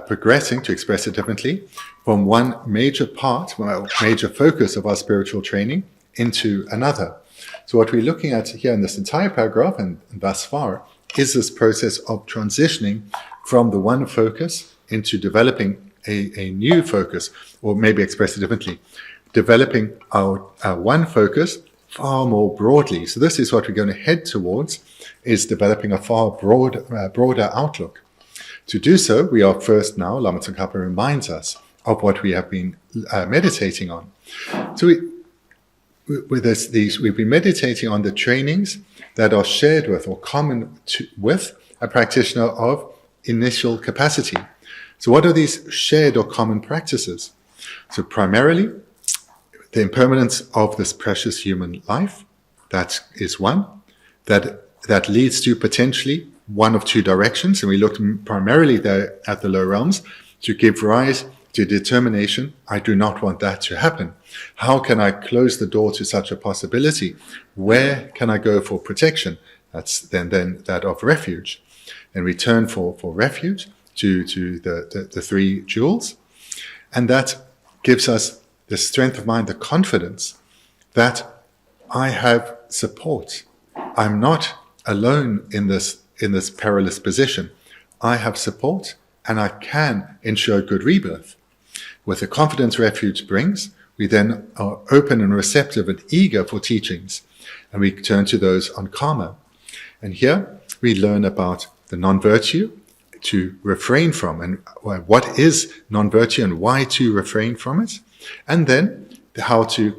progressing, to express it differently, from one major part, one major focus of our spiritual training into another. So what we're looking at here in this entire paragraph and thus far is this process of transitioning from the one focus into developing a new focus, or maybe express it differently, developing our one focus far more broadly. So this is what we're going to head towards, is developing a far broader outlook. To do so, we are first now, Lama Tsongkhapa reminds us of what we have been meditating on. So we've been meditating on the trainings that are shared with or common with a practitioner of initial capacity. So what are these shared or common practices? So primarily, the impermanence of this precious human life, that is one. That leads to potentially one of two directions, and we looked primarily there at the lower realms to give rise to determination. I do not want that to happen. How can I close the door to such a possibility? Where can I go for protection? That's then that of refuge. And we turn for refuge to the three jewels, and that gives us the strength of mind, the confidence that I have support. I'm not alone in this perilous position. I have support, and I can ensure good rebirth. With the confidence refuge brings, we then are open and receptive and eager for teachings, and we turn to those on karma. And here we learn about the non-virtue to refrain from, and what is non-virtue and why to refrain from it, and then how to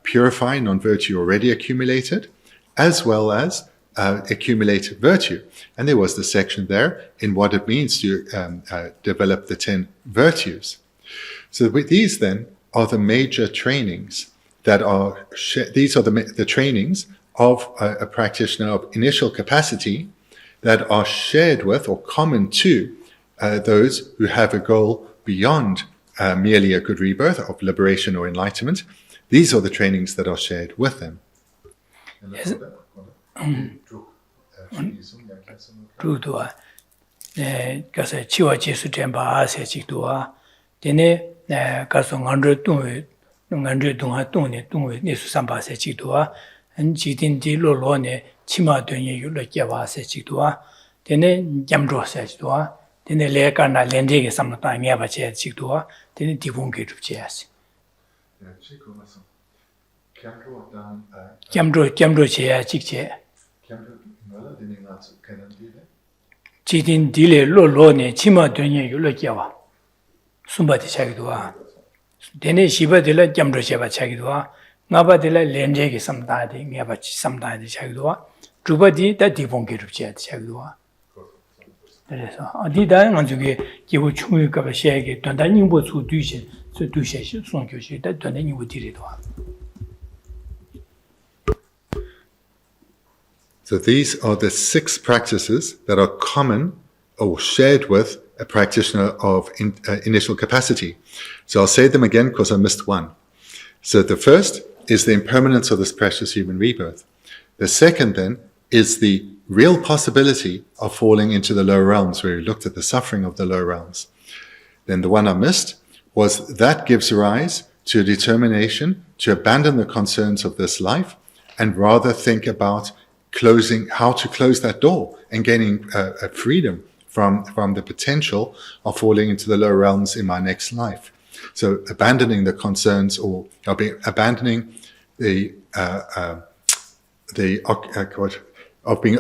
purify non-virtue already accumulated, as well as accumulate virtue. And there was the section there in what it means to develop the 10 virtues. So these then are the major trainings that are, these are the trainings of a practitioner of initial capacity that are shared with or common to those who have a goal beyond merely a good rebirth of liberation or enlightenment. These are the trainings that are shared with them. Yes. Kasa chiwa jesu tenpa ase chikduwa, dene kaso ngandro dunga tungwe nesu samba ase chikduwa, jidin di lo ne chima dunye yulo kyewa ase chikduwa, dene jamdro ase chikduwa, dene le karna lendege samlata ngeba che chikduwa, dene dibungi rupche ase. Jamdro che chikche. Jidin dile lo ne chima dunye yulo kyewa, sumba de chakduwa, dene shiba de la jamdro cheba chakduwa, ngaba de la lendege samlata de ngeba samlata de chakduwa, drupa di da dibungi rupche chakduwa. 그래서 어디다 가지고 기부 충분히가 시에게 단단히 보수 두신 두셔시 손교시 다 단단히 우디리도. So these are the 6 practices that are common or shared with a practitioner of initial capacity. So I'll say them again because I missed one. So the first is the impermanence of this precious human rebirth. The second then is the real possibility of falling into the lower realms, where we looked at the suffering of the lower realms. Then the one I missed was that gives rise to a determination to abandon the concerns of this life and rather think about how to close that door and gaining a freedom from the potential of falling into the lower realms in my next life. So abandoning the concerns or abandoning the of being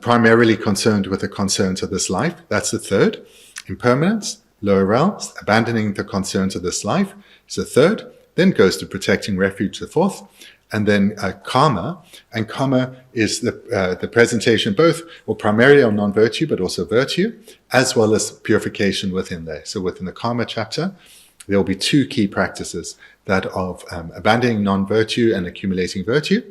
primarily concerned with the concerns of this life. That's the third. Impermanence, lower realms, abandoning the concerns of this life is the third. Then goes to protecting refuge, the fourth. And then karma. And karma is the presentation both, or primarily on non-virtue, but also virtue, as well as purification within there. So within the karma chapter, there will be two key practices, that of abandoning non-virtue and accumulating virtue,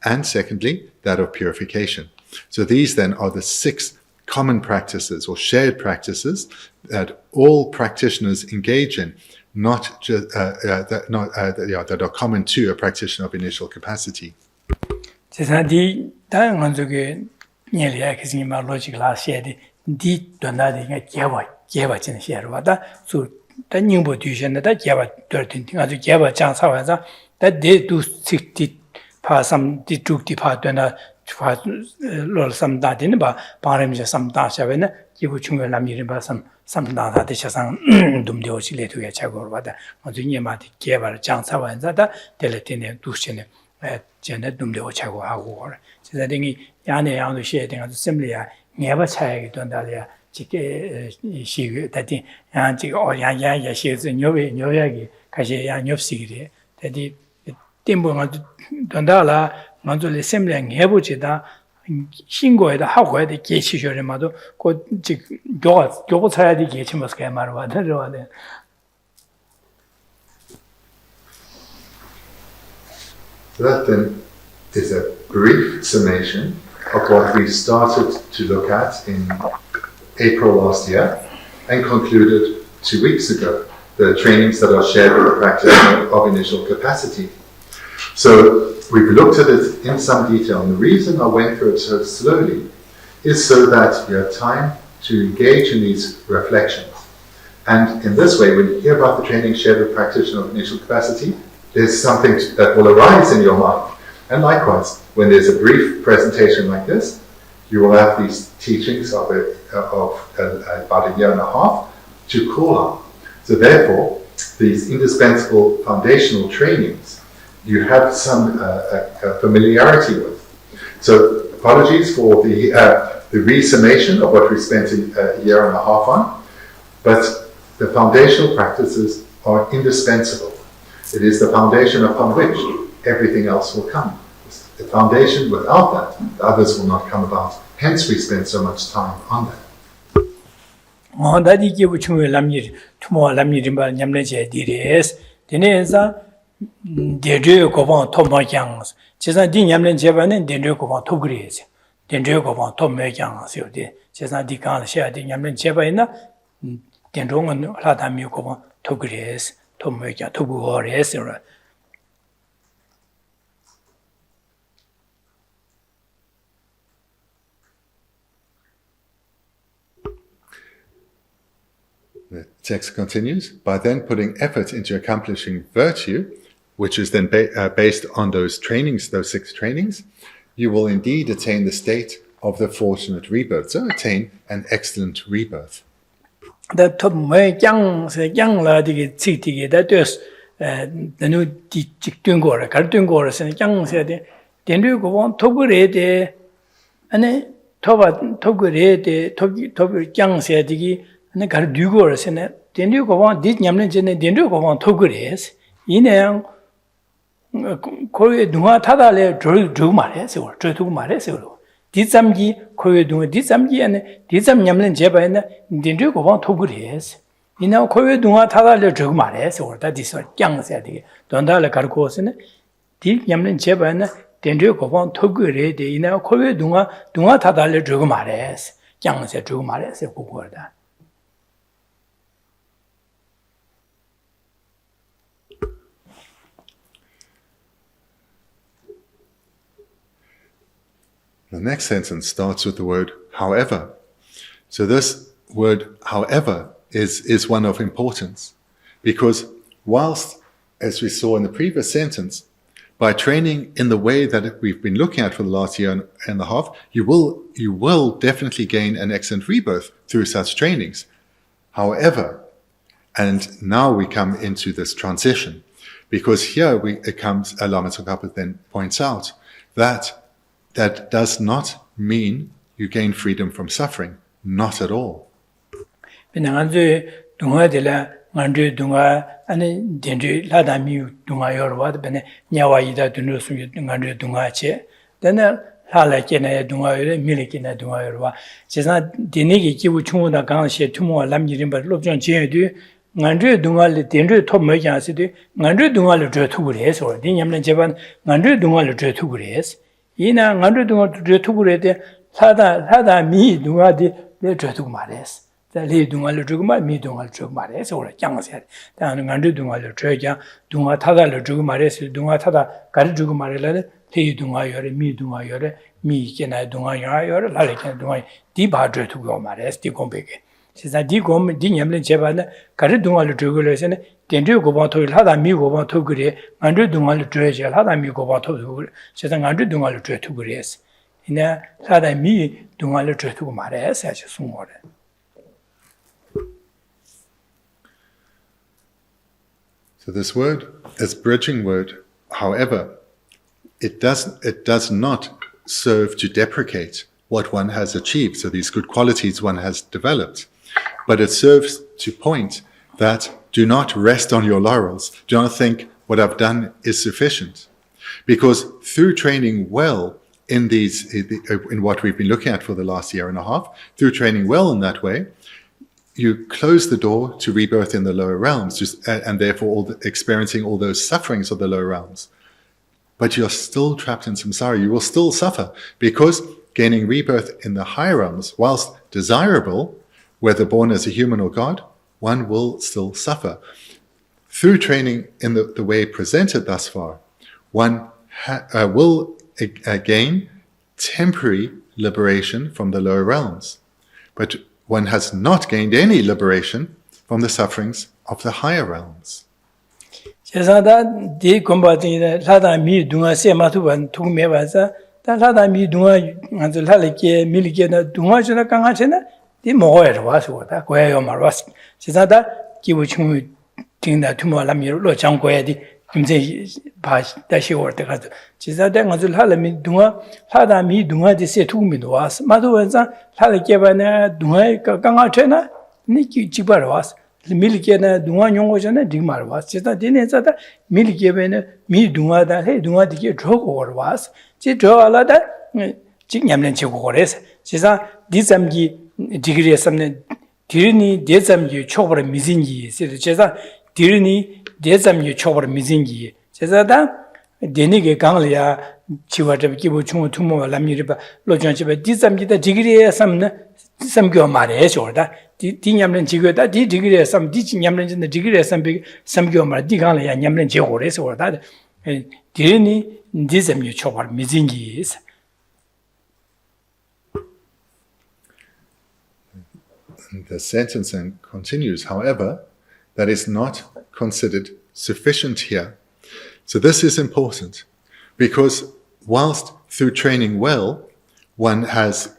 and secondly, that of purification. So these then are the 6 common practices or shared practices that all practitioners engage in, not just that are common to a practitioner of initial capacity. Atisha dumdeo chile to get chagorvada, Mazunia Geva, Jansa, and Zada, Delatine, Dushene, Janet Dumdeo Chago War. So that Yane on the shading of the assembly, never chag Dondalia, she that the Anti or Yaya, she is in Yoyagi, Kaji, and Yopsiri, that the Timbo Dondala, Manzul assembly and Hebuchida. 신고에다 하고 해야 돼. 계시셔리마도 그 교고 차야 돼. 계시면서 그 말을 하더라고요. That then is a brief summation of what we started to look at in April last year and concluded 2 weeks ago, the trainings that are shared with the practitioner of initial capacity. So we've looked at it in some detail, and the reason I went through it so slowly is so that you have time to engage in these reflections. And in this way, when you hear about the training shared with practitioner of initial capacity, there's something that will arise in your mind. And likewise, when there's a brief presentation like this, you will have these teachings of about a year and a half to call on. So therefore, these indispensable foundational trainings you have some familiarity with. So apologies for the resummation of what we spent a year and a half on, but the foundational practices are indispensable. It is the foundation upon which everything else will come. The foundation, without that, the others will not come about. Hence we spend so much time on that. Dendrio Govan Tomayangs. Chesa Dinyamlen Jevanen, Dendrio Govan Togres. Dendrio Govan Tomayans, Chesa Dikan Shia Dinyamlen Jevana, Dendrongan Ladami Govan Togres, Tomaya, Togures. The text continues, by then putting effort into accomplishing virtue, which is then based on those trainings, those 6 trainings, you will indeed attain the state of the fortunate rebirth. So attain an excellent rebirth. The top young lady, city, that is the new Dingor, Cardingor, and young said, then you go on Togure, and Togure, Togure, young said, and the Cardugors, and then you go on, did Yamlin, and then you go on Togures, in a Korea Duma Tadale, Drew Mares or Drew Mares. Did some ye, Korea Duma, did some ye, and did some Yamlin Jeba, and then you go on Togures. In our Korea Duma Tadale, Drew Mares, or that is what young said, Dondala Carcos, and did Yamlin Jeba, and then you go on Togure, in our Korea Duma Tadale, Drew Mares, young said Drew Mares, a good word. The next sentence starts with the word however. So this word however is one of importance, because whilst, as we saw in the previous sentence, by training in the way that we've been looking at for the last year and a half, you will definitely gain an excellent rebirth through such trainings. However, And now we come into this transition, because here Lama Tsongkhapa then points out that that does not mean you gain freedom from suffering, not at all. Ngandre dunga ane dendre lada mi dunga yorwa bene nyawa ida dunro su ngandre dunga che dana hala kena dunga yore mili kena dunga yorwa chesa denegi kibu chungu da gang she tumo lam yirin ba lobjang che du ngandre dunga le dendre top me ja se de ngandre dunga le je tu gure so din yamne jeban ngandre dunga le je tu gure ina ngandre dunga je tu gure de lada mi dunga de le je tu mares Li dunga le jugma, mi dunga le jugma res, or young said. Then Gandu dunga le treja, dunga tada le jugma res, dunga tada, Gari jugmarella, Li dunga yore, mi dunga yore, mi kena dunga yore, Lalikan dunga, Diba dre to go mares, di compeke. Since I dig home, Dinyam Jebana, Gari dunga le jugulation, Dendru go on to Hada mi go on to gure, Gandu dunga le treja, Hada mi go on to says Gandu dunga le tre to gures. In a Hada mi dunga le tre to mares, as you soon order. So this bridging word, however, it does not serve to deprecate what one has achieved, so these good qualities one has developed, but it serves to point that do not rest on your laurels, do not think what I've done is sufficient, because through training well in what we've been looking at for the last year and a half, through training well in that way, you close the door to rebirth in the lower realms, and therefore experiencing all those sufferings of the lower realms. But you're still trapped in samsara. You will still suffer, because gaining rebirth in the higher realms, whilst desirable, whether born as a human or god, one will still suffer. Through training in the way presented thus far, one will gain temporary liberation from the lower realms. But one has not gained any liberation from the sufferings of the higher realms. 김제 다시 올 때가 지자된 것을 하려면 하다 미 둥아지 세 투미도 와서 마도원자 하려게바나 둥아이 강아체나 니기 지바로 와서 밀게나 둥아 용고잖아 디마로 와서 지자 되네자다 밀게베나 미 둥아다 해 둥아디게 저거 와서 지 저알아다 직냠는 지고 그래서 지자 디잠기 디그리에 삼는 디르니 대잠기 초벌 미진기 지자 디르니 대잠이 초벌 미진기 제자다 데니게 강리아 치와적 기부 중앙 투모 람미르바 로전집에 디잠기다 디그리에 삼는 삼교 말에 저다 디냠는 지교다 디그리에 삼 디냠는 진의 디그리에 삼교 말 디강리아 냠는 제고래서 저다 디르니 디잠이 초벌 미진기 The sentence then continues, however, that is not considered sufficient here. So this is important, because whilst through training well, one has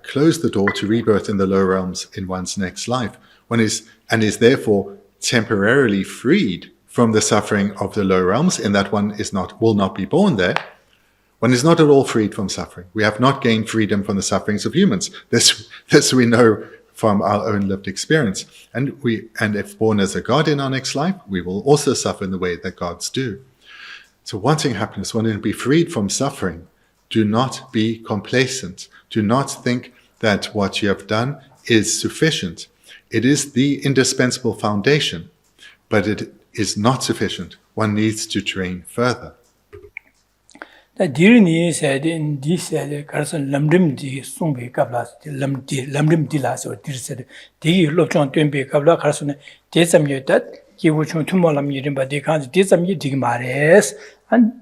closed the door to rebirth in the lower realms in one's next life, one is therefore temporarily freed from the suffering of the lower realms, in that one will not be born there. One is not at all freed from suffering. We have not gained freedom from the sufferings of humans. This we know from our own lived experience. And if born as a god in our next life, we will also suffer in the way that gods do. So wanting happiness, wanting to be freed from suffering, do not be complacent. Do not think that what you have done is sufficient. It is the indispensable foundation, but it is not sufficient. One needs to train further. The Dirni said in this Carson Lamrim di Sumbi Kablas, Lamrim Dilas or Dir said, Di Lobchon Twimbe Kabla Carson, Desam Yutat, Kiwuchun Tumolam Yirimba Decans, Desam Yidigmares, and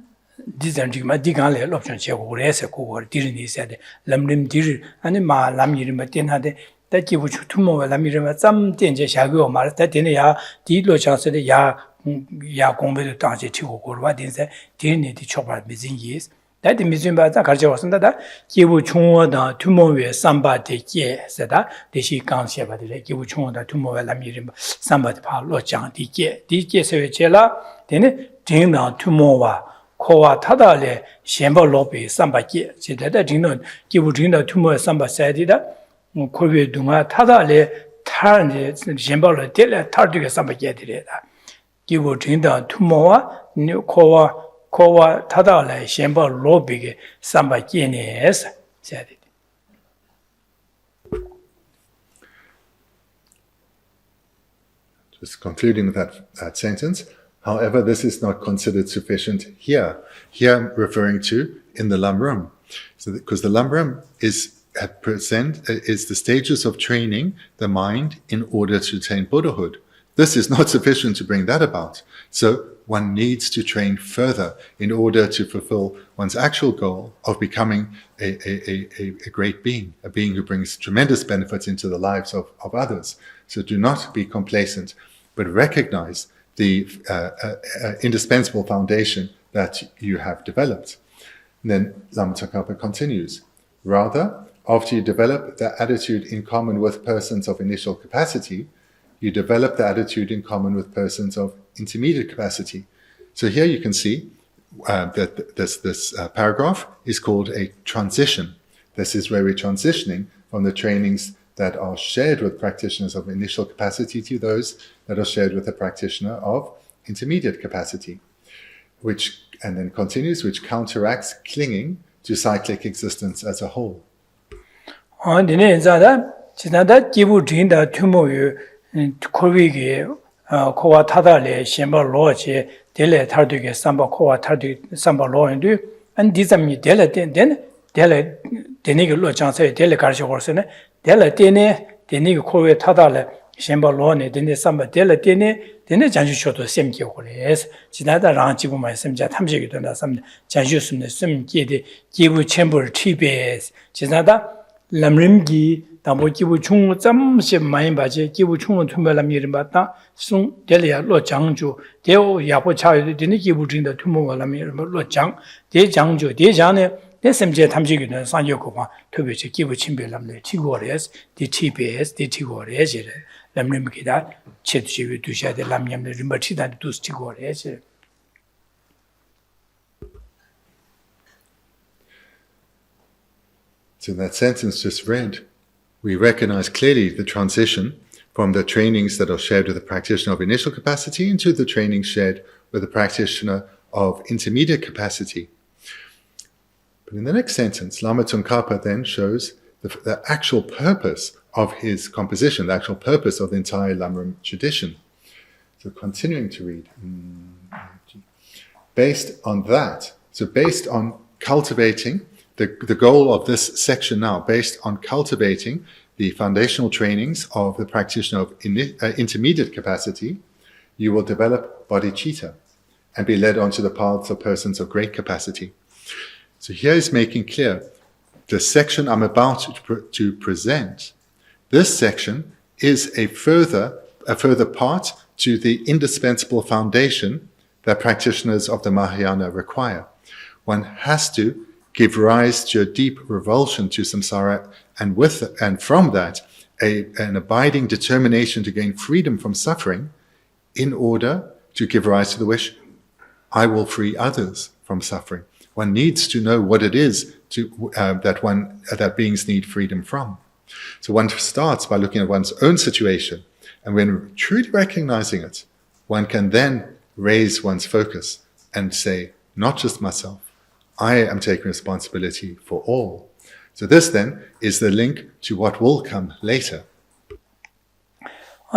Dizam Digma Digale, Lobchon Chegores, or Dirni said, Lamrim Dir, and Ma Lam Yirimba Tenade, that Kiwuchu Tumo Lamirima, some danger Shago Mars, that in ya, Dilo Chance ya. Ya Gombe Tanji Chigo, what is that? Dirni the chopper missing years. That the Mizumba Karja that Kiwu Chunga da Tumowe Samba de Ye said that the she can't say about the Kiwu Chunga Tumo Lamirim Samba Pa Lo Chang Di Ye, Di Ye Sevicella, then Jingna Tumowa, Kowa Tadale, Shemba Lopi, Samba Ye, said that Jino Kiwu Jinda Tumo Samba said that Kowe Dunga Tadale, Tarn Shemba Tele Tarduga Samba Ye did that. Kiwu Jinda Tumowa, New Kowa Tadale, Shemba Lobig, Samba Yenes, said it. Just concluding with that sentence. However, this is not considered sufficient here. Here I'm referring to in the Lamrim. So because the Lamrim is the stages of training the mind in order to attain Buddhahood. This is not sufficient to bring that about. So one needs to train further in order to fulfill one's actual goal of becoming a great being, a being who brings tremendous benefits into the lives of others. So do not be complacent, but recognize the indispensable foundation that you have developed. And then Lama Tsongkhapa continues, rather, after you develop the attitude in common with persons of initial capacity, you develop the attitude in common with persons of intermediate capacity. So here you can see that this paragraph is called a transition. This is where we're transitioning from the trainings that are shared with practitioners of initial capacity to those that are shared with a practitioner of intermediate capacity, and then continues, which counteracts clinging to cyclic existence as a whole. Kowa Tadale, Shemba Loche, Dele Tarduke, Samba Kowa Tardu, Samba Law and do, and Dizami Dele, then Dele Denigo Lochan, Dele Karsha Horsene, Dele Dene, Denigo Kowe Tadale, Shemba Lone, Dene Samba Dele Dene, Dene Janju Shoto Semki Hores, Chinada Ranchiguma, Semja Tamjiguna, some Janjusum, some Gede, Gibu Chamber Tibes, Chinada, Lamrimgi, Damo Gibu Chung, some Shim Maimbaje, Gibu Chung to Melamirbata, Sung Delia Lo Changju, Deo Yapo Chai, the Nikibu Jin the Tumo Lamir Lo Chang, De Changju, De Jane, De Semja Tamjiguna, San Yokoma, to which Gibu Chimbelam, the Tigores, the TPS, the Tigores, Lamrimkida, Chetchi to share the Lamiam, the Rimbatida, the Tus Tigores. So in that sentence just read, we recognize clearly the transition from the trainings that are shared with the practitioner of initial capacity into the trainings shared with the practitioner of intermediate capacity. But in the next sentence, Lama Tsongkhapa then shows the actual purpose of his composition, the actual purpose of the entire Lamrim tradition. So continuing to read. Based on that, so based on cultivating the goal of this section now, based on cultivating the foundational trainings of the practitioner of intermediate capacity, you will develop bodhicitta and be led onto the paths of persons of great capacity. So here is making clear the section I'm about to present. This section is a further part to the indispensable foundation that practitioners of the Mahayana require. One has to give rise to a deep revulsion to samsara, and from that, an abiding determination to gain freedom from suffering, in order to give rise to the wish, I will free others from suffering. One needs to know what it is that beings need freedom from. So one starts by looking at one's own situation, and when truly recognizing it, one can then raise one's focus and say, not just myself, I am taking responsibility for all. So this then is the link to what will come later. So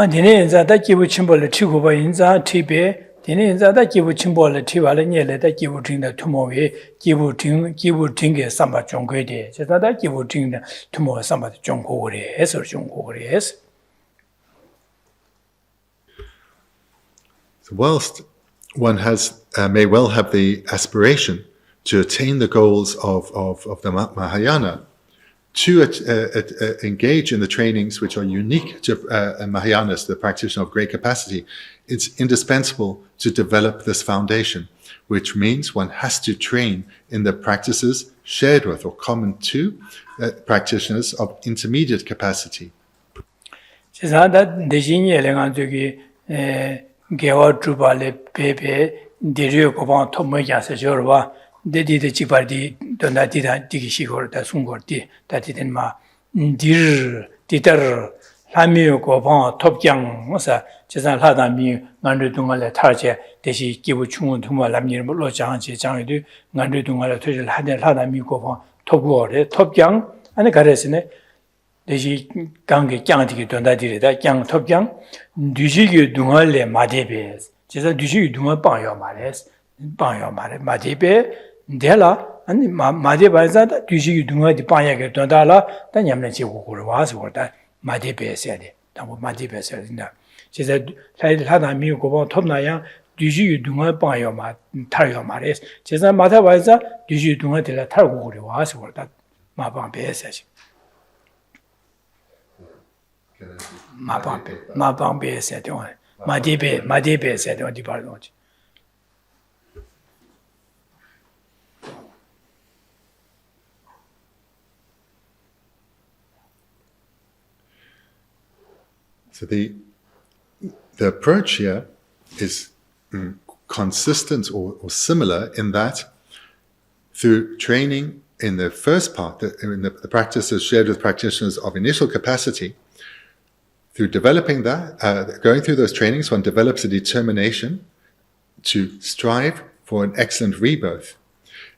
whilst one may well have the aspiration to attain the goals of the Mahayana, to engage in the trainings which are unique to Mahayanas, the practitioner of great capacity, it's indispensable to develop this foundation, which means one has to train in the practices shared with or common to practitioners of intermediate capacity. Dedi de chipardi donda dida digi shigor da sungordi da diden ma dir didar lamiyo ko ba topkyang osa jesan hada mi nganru dungale tarje deshi gibu chungun thuma lamir lo jang je jang de nganru dungale thojil hada mi ko ba topgore topkyang ane 가르스네 deshi gange kyang digi donda dirida kyang topkyang düjigi dungale madebe jesan düjigi dunga payo mares madebe Dela and Madibazada, Duji Dunga di Panya Dondala, then Yamnachi was or that Madibe said, that was Madibe said. She said, Hada mi go on top Naya, Duji Dunga Panya Tario Maris. She said, Madabaza, Duji Dunga de la Targo was or that Mabambe says. Mabambe said, Madibe said on the Bardon. So the approach here is consistent or similar in that through training in the first part, in the practices shared with practitioners of initial capacity, through developing that, going through those trainings, one develops a determination to strive for an excellent rebirth.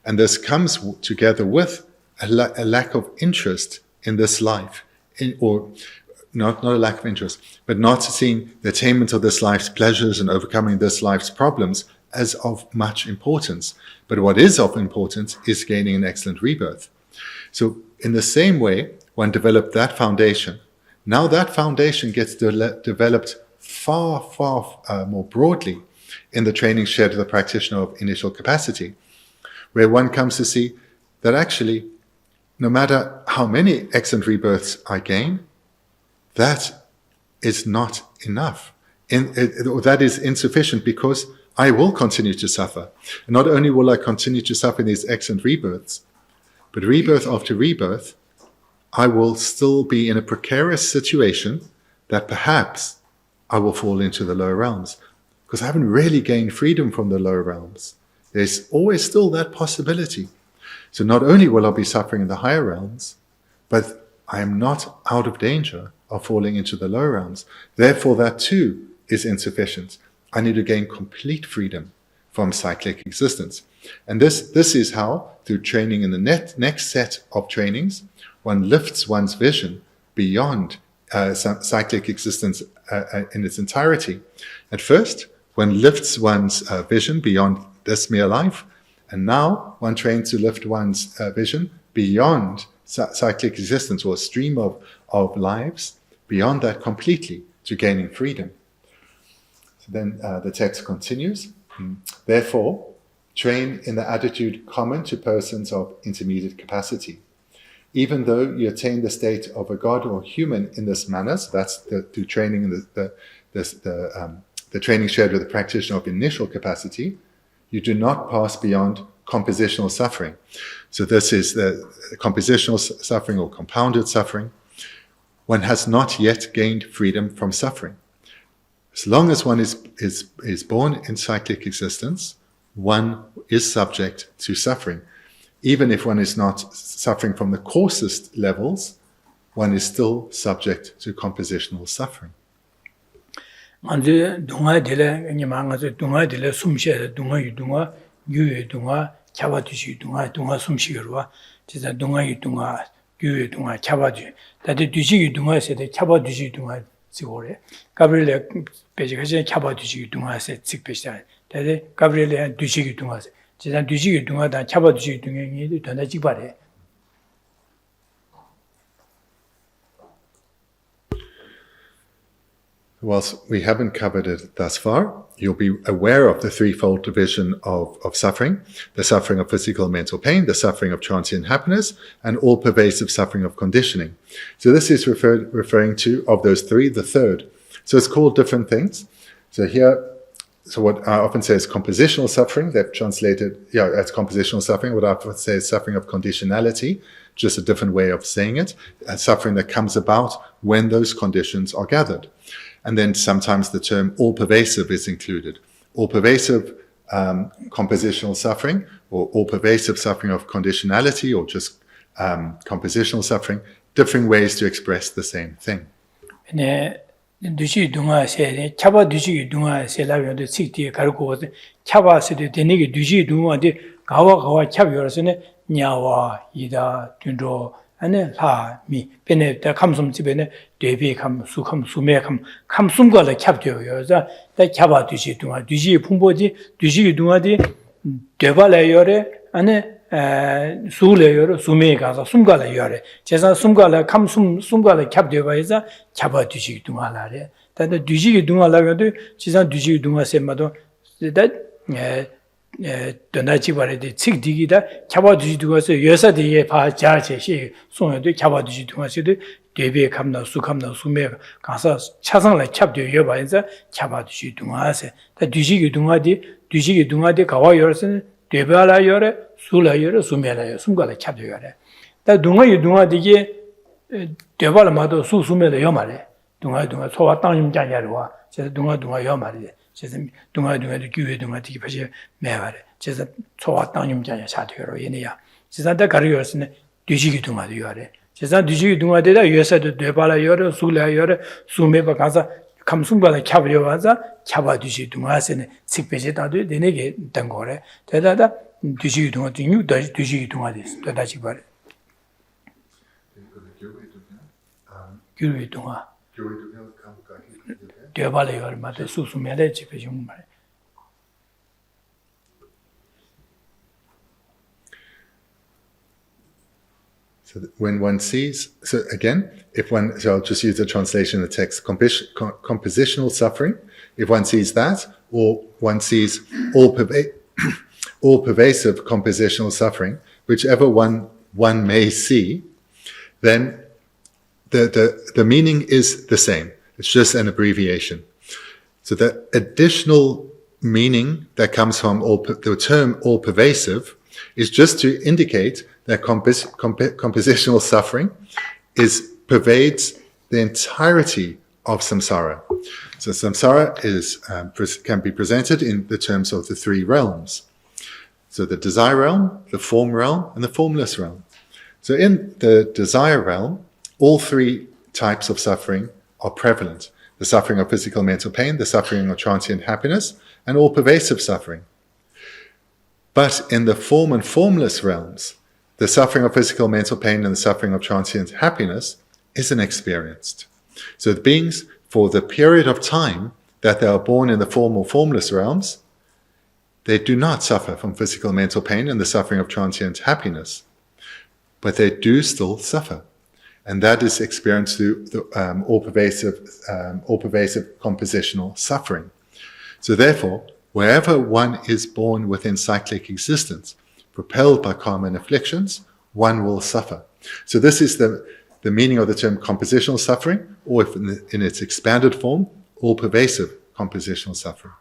And this comes together with a lack of interest in this life, not a lack of interest, but not seeing the attainment of this life's pleasures and overcoming this life's problems as of much importance. But what is of importance is gaining an excellent rebirth. So in the same way, one developed that foundation. Now that foundation gets developed far, far more broadly in the training shared with the practitioner of initial capacity, where one comes to see that actually, no matter how many excellent rebirths I gain, that is not enough. That is insufficient because I will continue to suffer. And not only will I continue to suffer in these excellent rebirths, but rebirth after rebirth, I will still be in a precarious situation that perhaps I will fall into the lower realms because I haven't really gained freedom from the lower realms. There's always still that possibility. So not only will I be suffering in the higher realms, but I am not out of danger of falling into the lower realms. Therefore, that too is insufficient. I need to gain complete freedom from cyclic existence. And this is how, through training in the next set of trainings, one lifts one's vision beyond cyclic existence in its entirety. At first, one lifts one's vision beyond this mere life, and now one trains to lift one's vision beyond cyclic existence or a stream of lives, beyond that completely, to gaining freedom. So then the text continues. Therefore, train in the attitude common to persons of intermediate capacity. Even though you attain the state of a god or human in this manner, so that's through training in the training shared with the practitioner of initial capacity, you do not pass beyond compositional suffering. So this is the compositional suffering or compounded suffering. One has not yet gained freedom from suffering. As long as one is born in cyclic existence, one is subject to suffering. Even if one is not suffering from the coarsest levels, one is still subject to compositional suffering. Whilst we haven't covered it thus far, you'll be aware of the threefold division of suffering: the suffering of physical and mental pain, the suffering of transient happiness, and all-pervasive suffering of conditioning. So this is referring to, of those three, the third. So it's called different things. So here, so what I often say is compositional suffering, they've translated, as compositional suffering. What I often say is suffering of conditionality, just a different way of saying it, suffering that comes about when those conditions are gathered. And then sometimes the term all-pervasive is included. All-pervasive compositional suffering, or all-pervasive suffering of conditionality, or just compositional suffering, different ways to express the same thing. 두시 동아 세 차바 두시 동아 세라면도 식티 가르고 차바스도 되네게 두시 동아데 가와 차비어서네 냐와 이다 든도 안에 라미 베네다 감숨 집에네 되비 감 수감 수매 감 감숨과를 캡되어서 다 차바 두시 동아 두시 풍보지 두시 동아데 되발래요레 안에 수레요로 수매에 가서 숨가를 요래 제가 숨가를 감숨 숨가를 캡되어서 잡아 두시기 동안하래 근데 두시기 동안하면도 지상 두시기 동안세마도 도나지 바래데 칙디기다 잡아 두시 두어서 여사대에 봐 자제시 송여도 잡아 두시 동안세도 대비에 감나 수감나 수매 가서 차상을 캡되어 봐서 잡아 두시 동안세 두시기 동안디 가와 요르서는 되발아 요래 수라 요래 수매라 숨가를 캡되어 요래 다 동아디게 되발마도 수수매라 요 말에 동아 소와 땅임 자냐로와 제가 동아 요 말이래 제가 동아도 교회 동아디게 봐지 매발에 제가 소와 땅임 자냐 사되어로 얘네야 제가 가르요스네 뒤지기 동아도 요래 제가 뒤지기 동아데다 요새도 되발아 요래 수라 요래 수매바 가서 감숨바를 캡려 와서 캡아 뒤지 동아세네 식배제다도 내내게 된 거래 대다다 뒤지기 동아 뒤지기 동아 됐어 다시 말해 교회 동아 되발아요 얼마도 수수매래 집에 좀 말해 So when one sees, so again, so I'll just use the translation of the text, compositional suffering, if one sees that, or one sees all-pervasive compositional suffering, whichever one may see, then the meaning is the same. It's just an abbreviation. So the additional meaning that comes from the term all-pervasive is just to indicate that compositional suffering pervades the entirety of samsara. So samsara can be presented in the terms of the three realms. So the desire realm, the form realm, and the formless realm. So in the desire realm, all three types of suffering are prevalent. The suffering of physical mental pain, the suffering of transient happiness, and all pervasive suffering. But in the form and formless realms, the suffering of physical mental pain and the suffering of transient happiness isn't experienced. So the beings, for the period of time that they are born in the form or formless realms, they do not suffer from physical mental pain and the suffering of transient happiness. But they do still suffer. And that is experienced through the all-pervasive compositional suffering. So therefore, wherever one is born within cyclic existence, propelled by karma and afflictions, one will suffer. So this is the meaning of the term compositional suffering, or if in its expanded form, all-pervasive compositional suffering.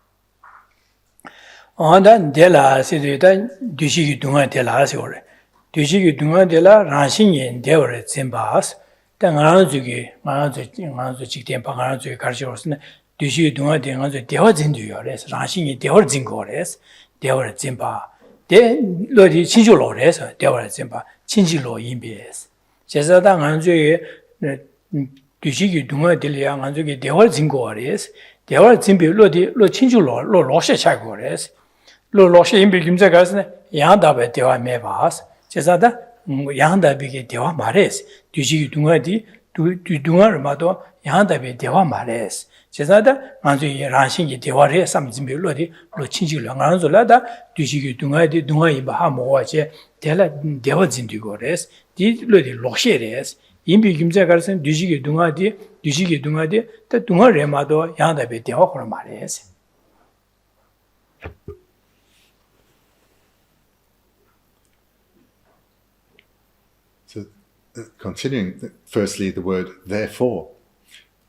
대 로디 친주로래서 대화를 봐 친지로 임비에서 제자다 안주에 뒤지기 동아들이야 안주에 대화를 진거래서 대화를 진비 로디 로 친주로 로로셔 차고래서 로로셔 임비 김자가서 양답에 대화 매봐서 제자다 양답에게 대화 말해서 뒤지기 동아디 동아르마도 양답에 대화 말해서 제자다 안주에 란신이 대화를 삼진별로디 로친지로 안줄라다 뒤지기 동아디 동아이 바모와제 대라 대화진디고레스 디로디 로셰레스 인비 김제 가르선 뒤지게 둥아디 또 둥아 레마도 양다베 대화 그런 말이에요. So, continuing, firstly, the word therefore.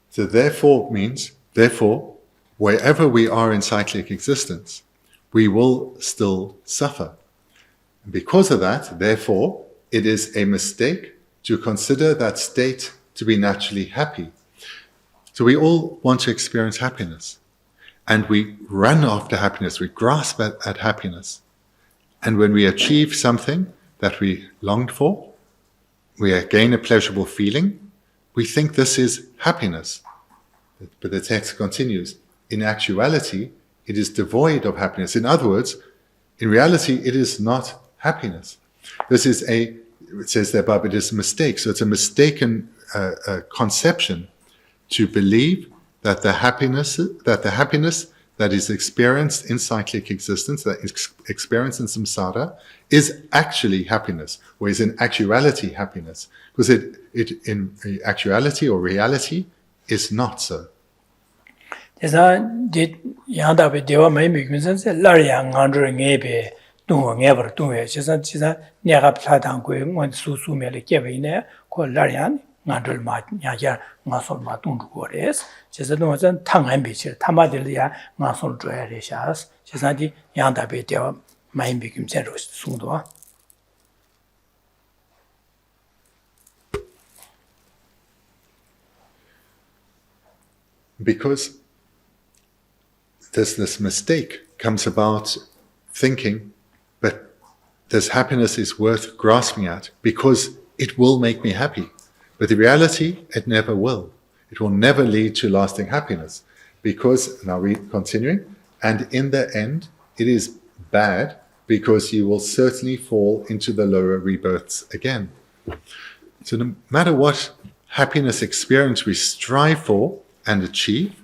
So, therefore means, therefore, wherever we are in cyclic existence, we will still suffer. And because of that, therefore, it is a mistake to consider that state to be naturally happy. So, we all want to experience happiness. And we run after happiness, we grasp at happiness. And when we achieve something that we longed for, we gain a pleasurable feeling, we think this is happiness. But the text continues, in actuality, it is devoid of happiness. In other words, in reality, it is not happiness. This is it says there above, it is a mistake. So it's a mistaken conception to believe that the happiness that is experienced in cyclic existence, that is experienced in samsara, is actually happiness, or is in actuality happiness. Because it in actuality or reality is not so. 그래서 양답에 대화 많이 미면서 라리양 안으로 녜베 동어녜버 동에 진짜 내가 플라당고 원 수수멜에 깨베네 그 라리양 안들 마 야야 나솔 마 동주고레스 그래서 동어선 탕한비치 타마들이야 나솔 줘야래샤스 그래서디 양답에 대화 많이 미면서 송도 Because this mistake comes about thinking that this happiness is worth grasping at because it will make me happy. But the reality, it never will. It will never lead to lasting happiness because, now continuing, and in the end, it is bad because you will certainly fall into the lower rebirths again. So no matter what happiness experience we strive for and achieve,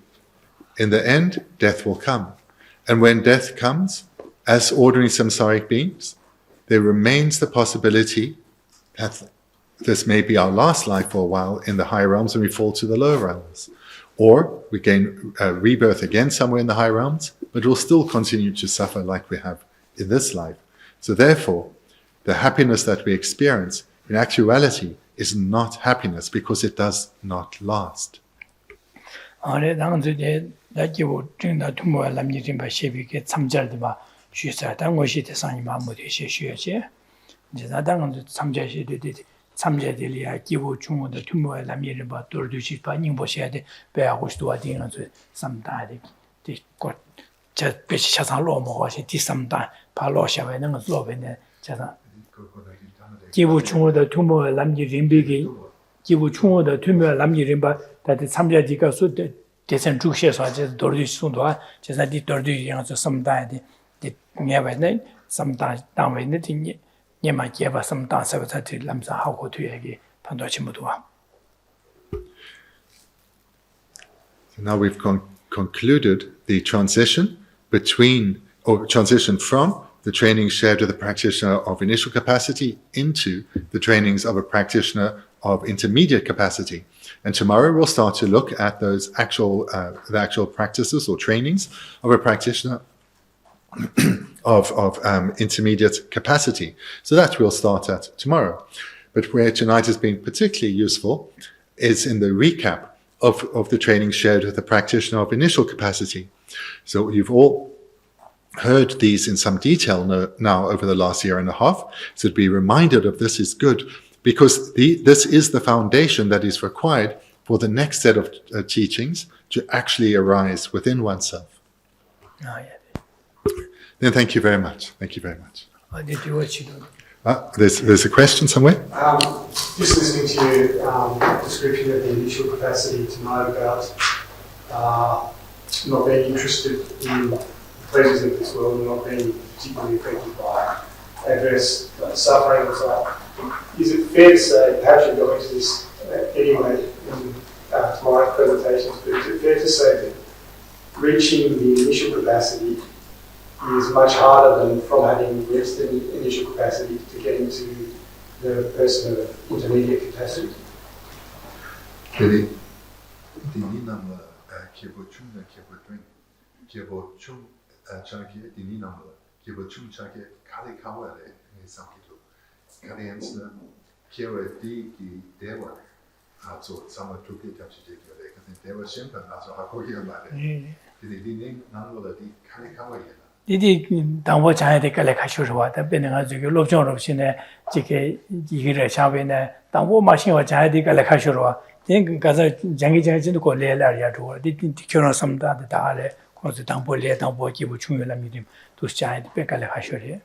in the end, death will come. And when death comes, as ordinary samsaric beings, there remains the possibility that this may be our last life for a while in the higher realms and we fall to the lower realms. Or we gain rebirth again somewhere in the higher realms, but we'll still continue to suffer like we have in this life. So therefore, the happiness that we experience in actuality is not happiness because it does not last. 나기고 증다 투모야 남기진바 셰비게 참잘디바 쉬사 당고시 대상이 마무리 셰쉬여지 이제 나당은 참자시되디 참자들이야 기고 중원의 투모야 남기를 봐 돌듯이 반응 보셔야 돼 배하고 싶도 어디는 삼다디 디꽃 저 배시 차상로 먹어시 디삼다 발로샤베는 거 로베네 자사 기부 중원의 투모야 남기진 비기 기부 중원의 투모야 남기를 봐 다들 참자디가 수대 대선 주시에서 이제 돌듯이 순도아 제가 디 돌듯이 양서 섬다디 디 녀베네 섬다 당외네 디 녀마 개바 섬다 서버티 람사 하고 뒤에게 판도치 모두와. Now we've concluded the transition from the training shared with the practitioner of initial capacity into the trainings of a practitioner of intermediate capacity. And tomorrow we'll start to look at those the actual practices or trainings of a practitioner of intermediate capacity. So that we'll start at tomorrow. But where tonight has been particularly useful is in the recap of the training shared with the practitioner of initial capacity. So you've all heard these in some detail now over the last year and a half. So to be reminded of this is good, because this is the foundation that is required for the next set of teachings to actually arise within oneself. Then thank you very much. Thank you very much. There's a question somewhere? Just listening to your description of the initial capacity to know about not being interested in the pleasures of this world and not being particularly affected by adverse suffering and so on. Is it fair to say, perhaps you'll go into this anyway in tomorrow's presentations, but is it fair to say that reaching the initial capacity is much harder than from having reached the initial capacity to getting to the person of intermediate capacity? Jadi dini nama kibo chung na kibo drink kibo chung chagi dini nama kibo chung chagi kali kawale ni samkitu kali ensna kibo di dewa also sama tuki tachi jekele kasi dewa shimpan also hakohi amare jadi dini nama di kali kawale Didi dangbo chanya de kale kashurwa da benenga zuge lobsang dorje jike yigire chawe ne dangbo ma shinwa chanya de kale kashurwa den gaza jangi jangi ko le la ya do di kyono samda da da le ko zu dangbo le dangbo ki bu chung la mi dim tu chanya de kale kashurye.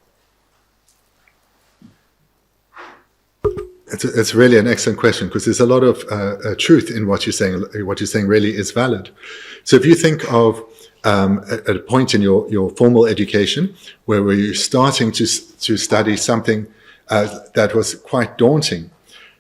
It's really an excellent question because there's a lot of truth in what you're saying. What you're saying really is valid. So if you think of at a point in your formal education where you're starting to study something that was quite daunting,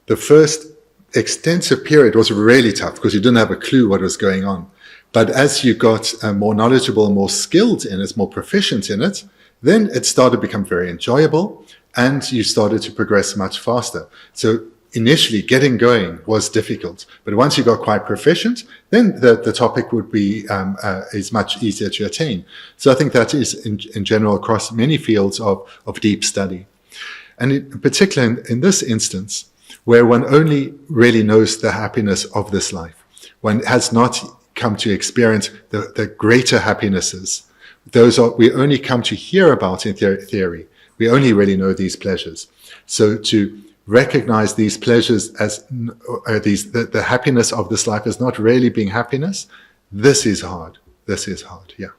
the first extensive period was really tough because you didn't have a clue what was going on. But as you got more knowledgeable, more skilled in it, more proficient in it, then it started to become very enjoyable and you started to progress much faster. So initially getting going was difficult, but once you got quite proficient, then the topic would be is much easier to attain. So I think that is in general across many fields of deep study. And in particular in this instance, where one only really knows the happiness of this life, one has not come to experience the greater happinesses. Those we only come to hear about in theory. We only really know these pleasures. So to recognize these pleasures as the happiness of this life as not really being happiness, this is hard. This is hard, yeah.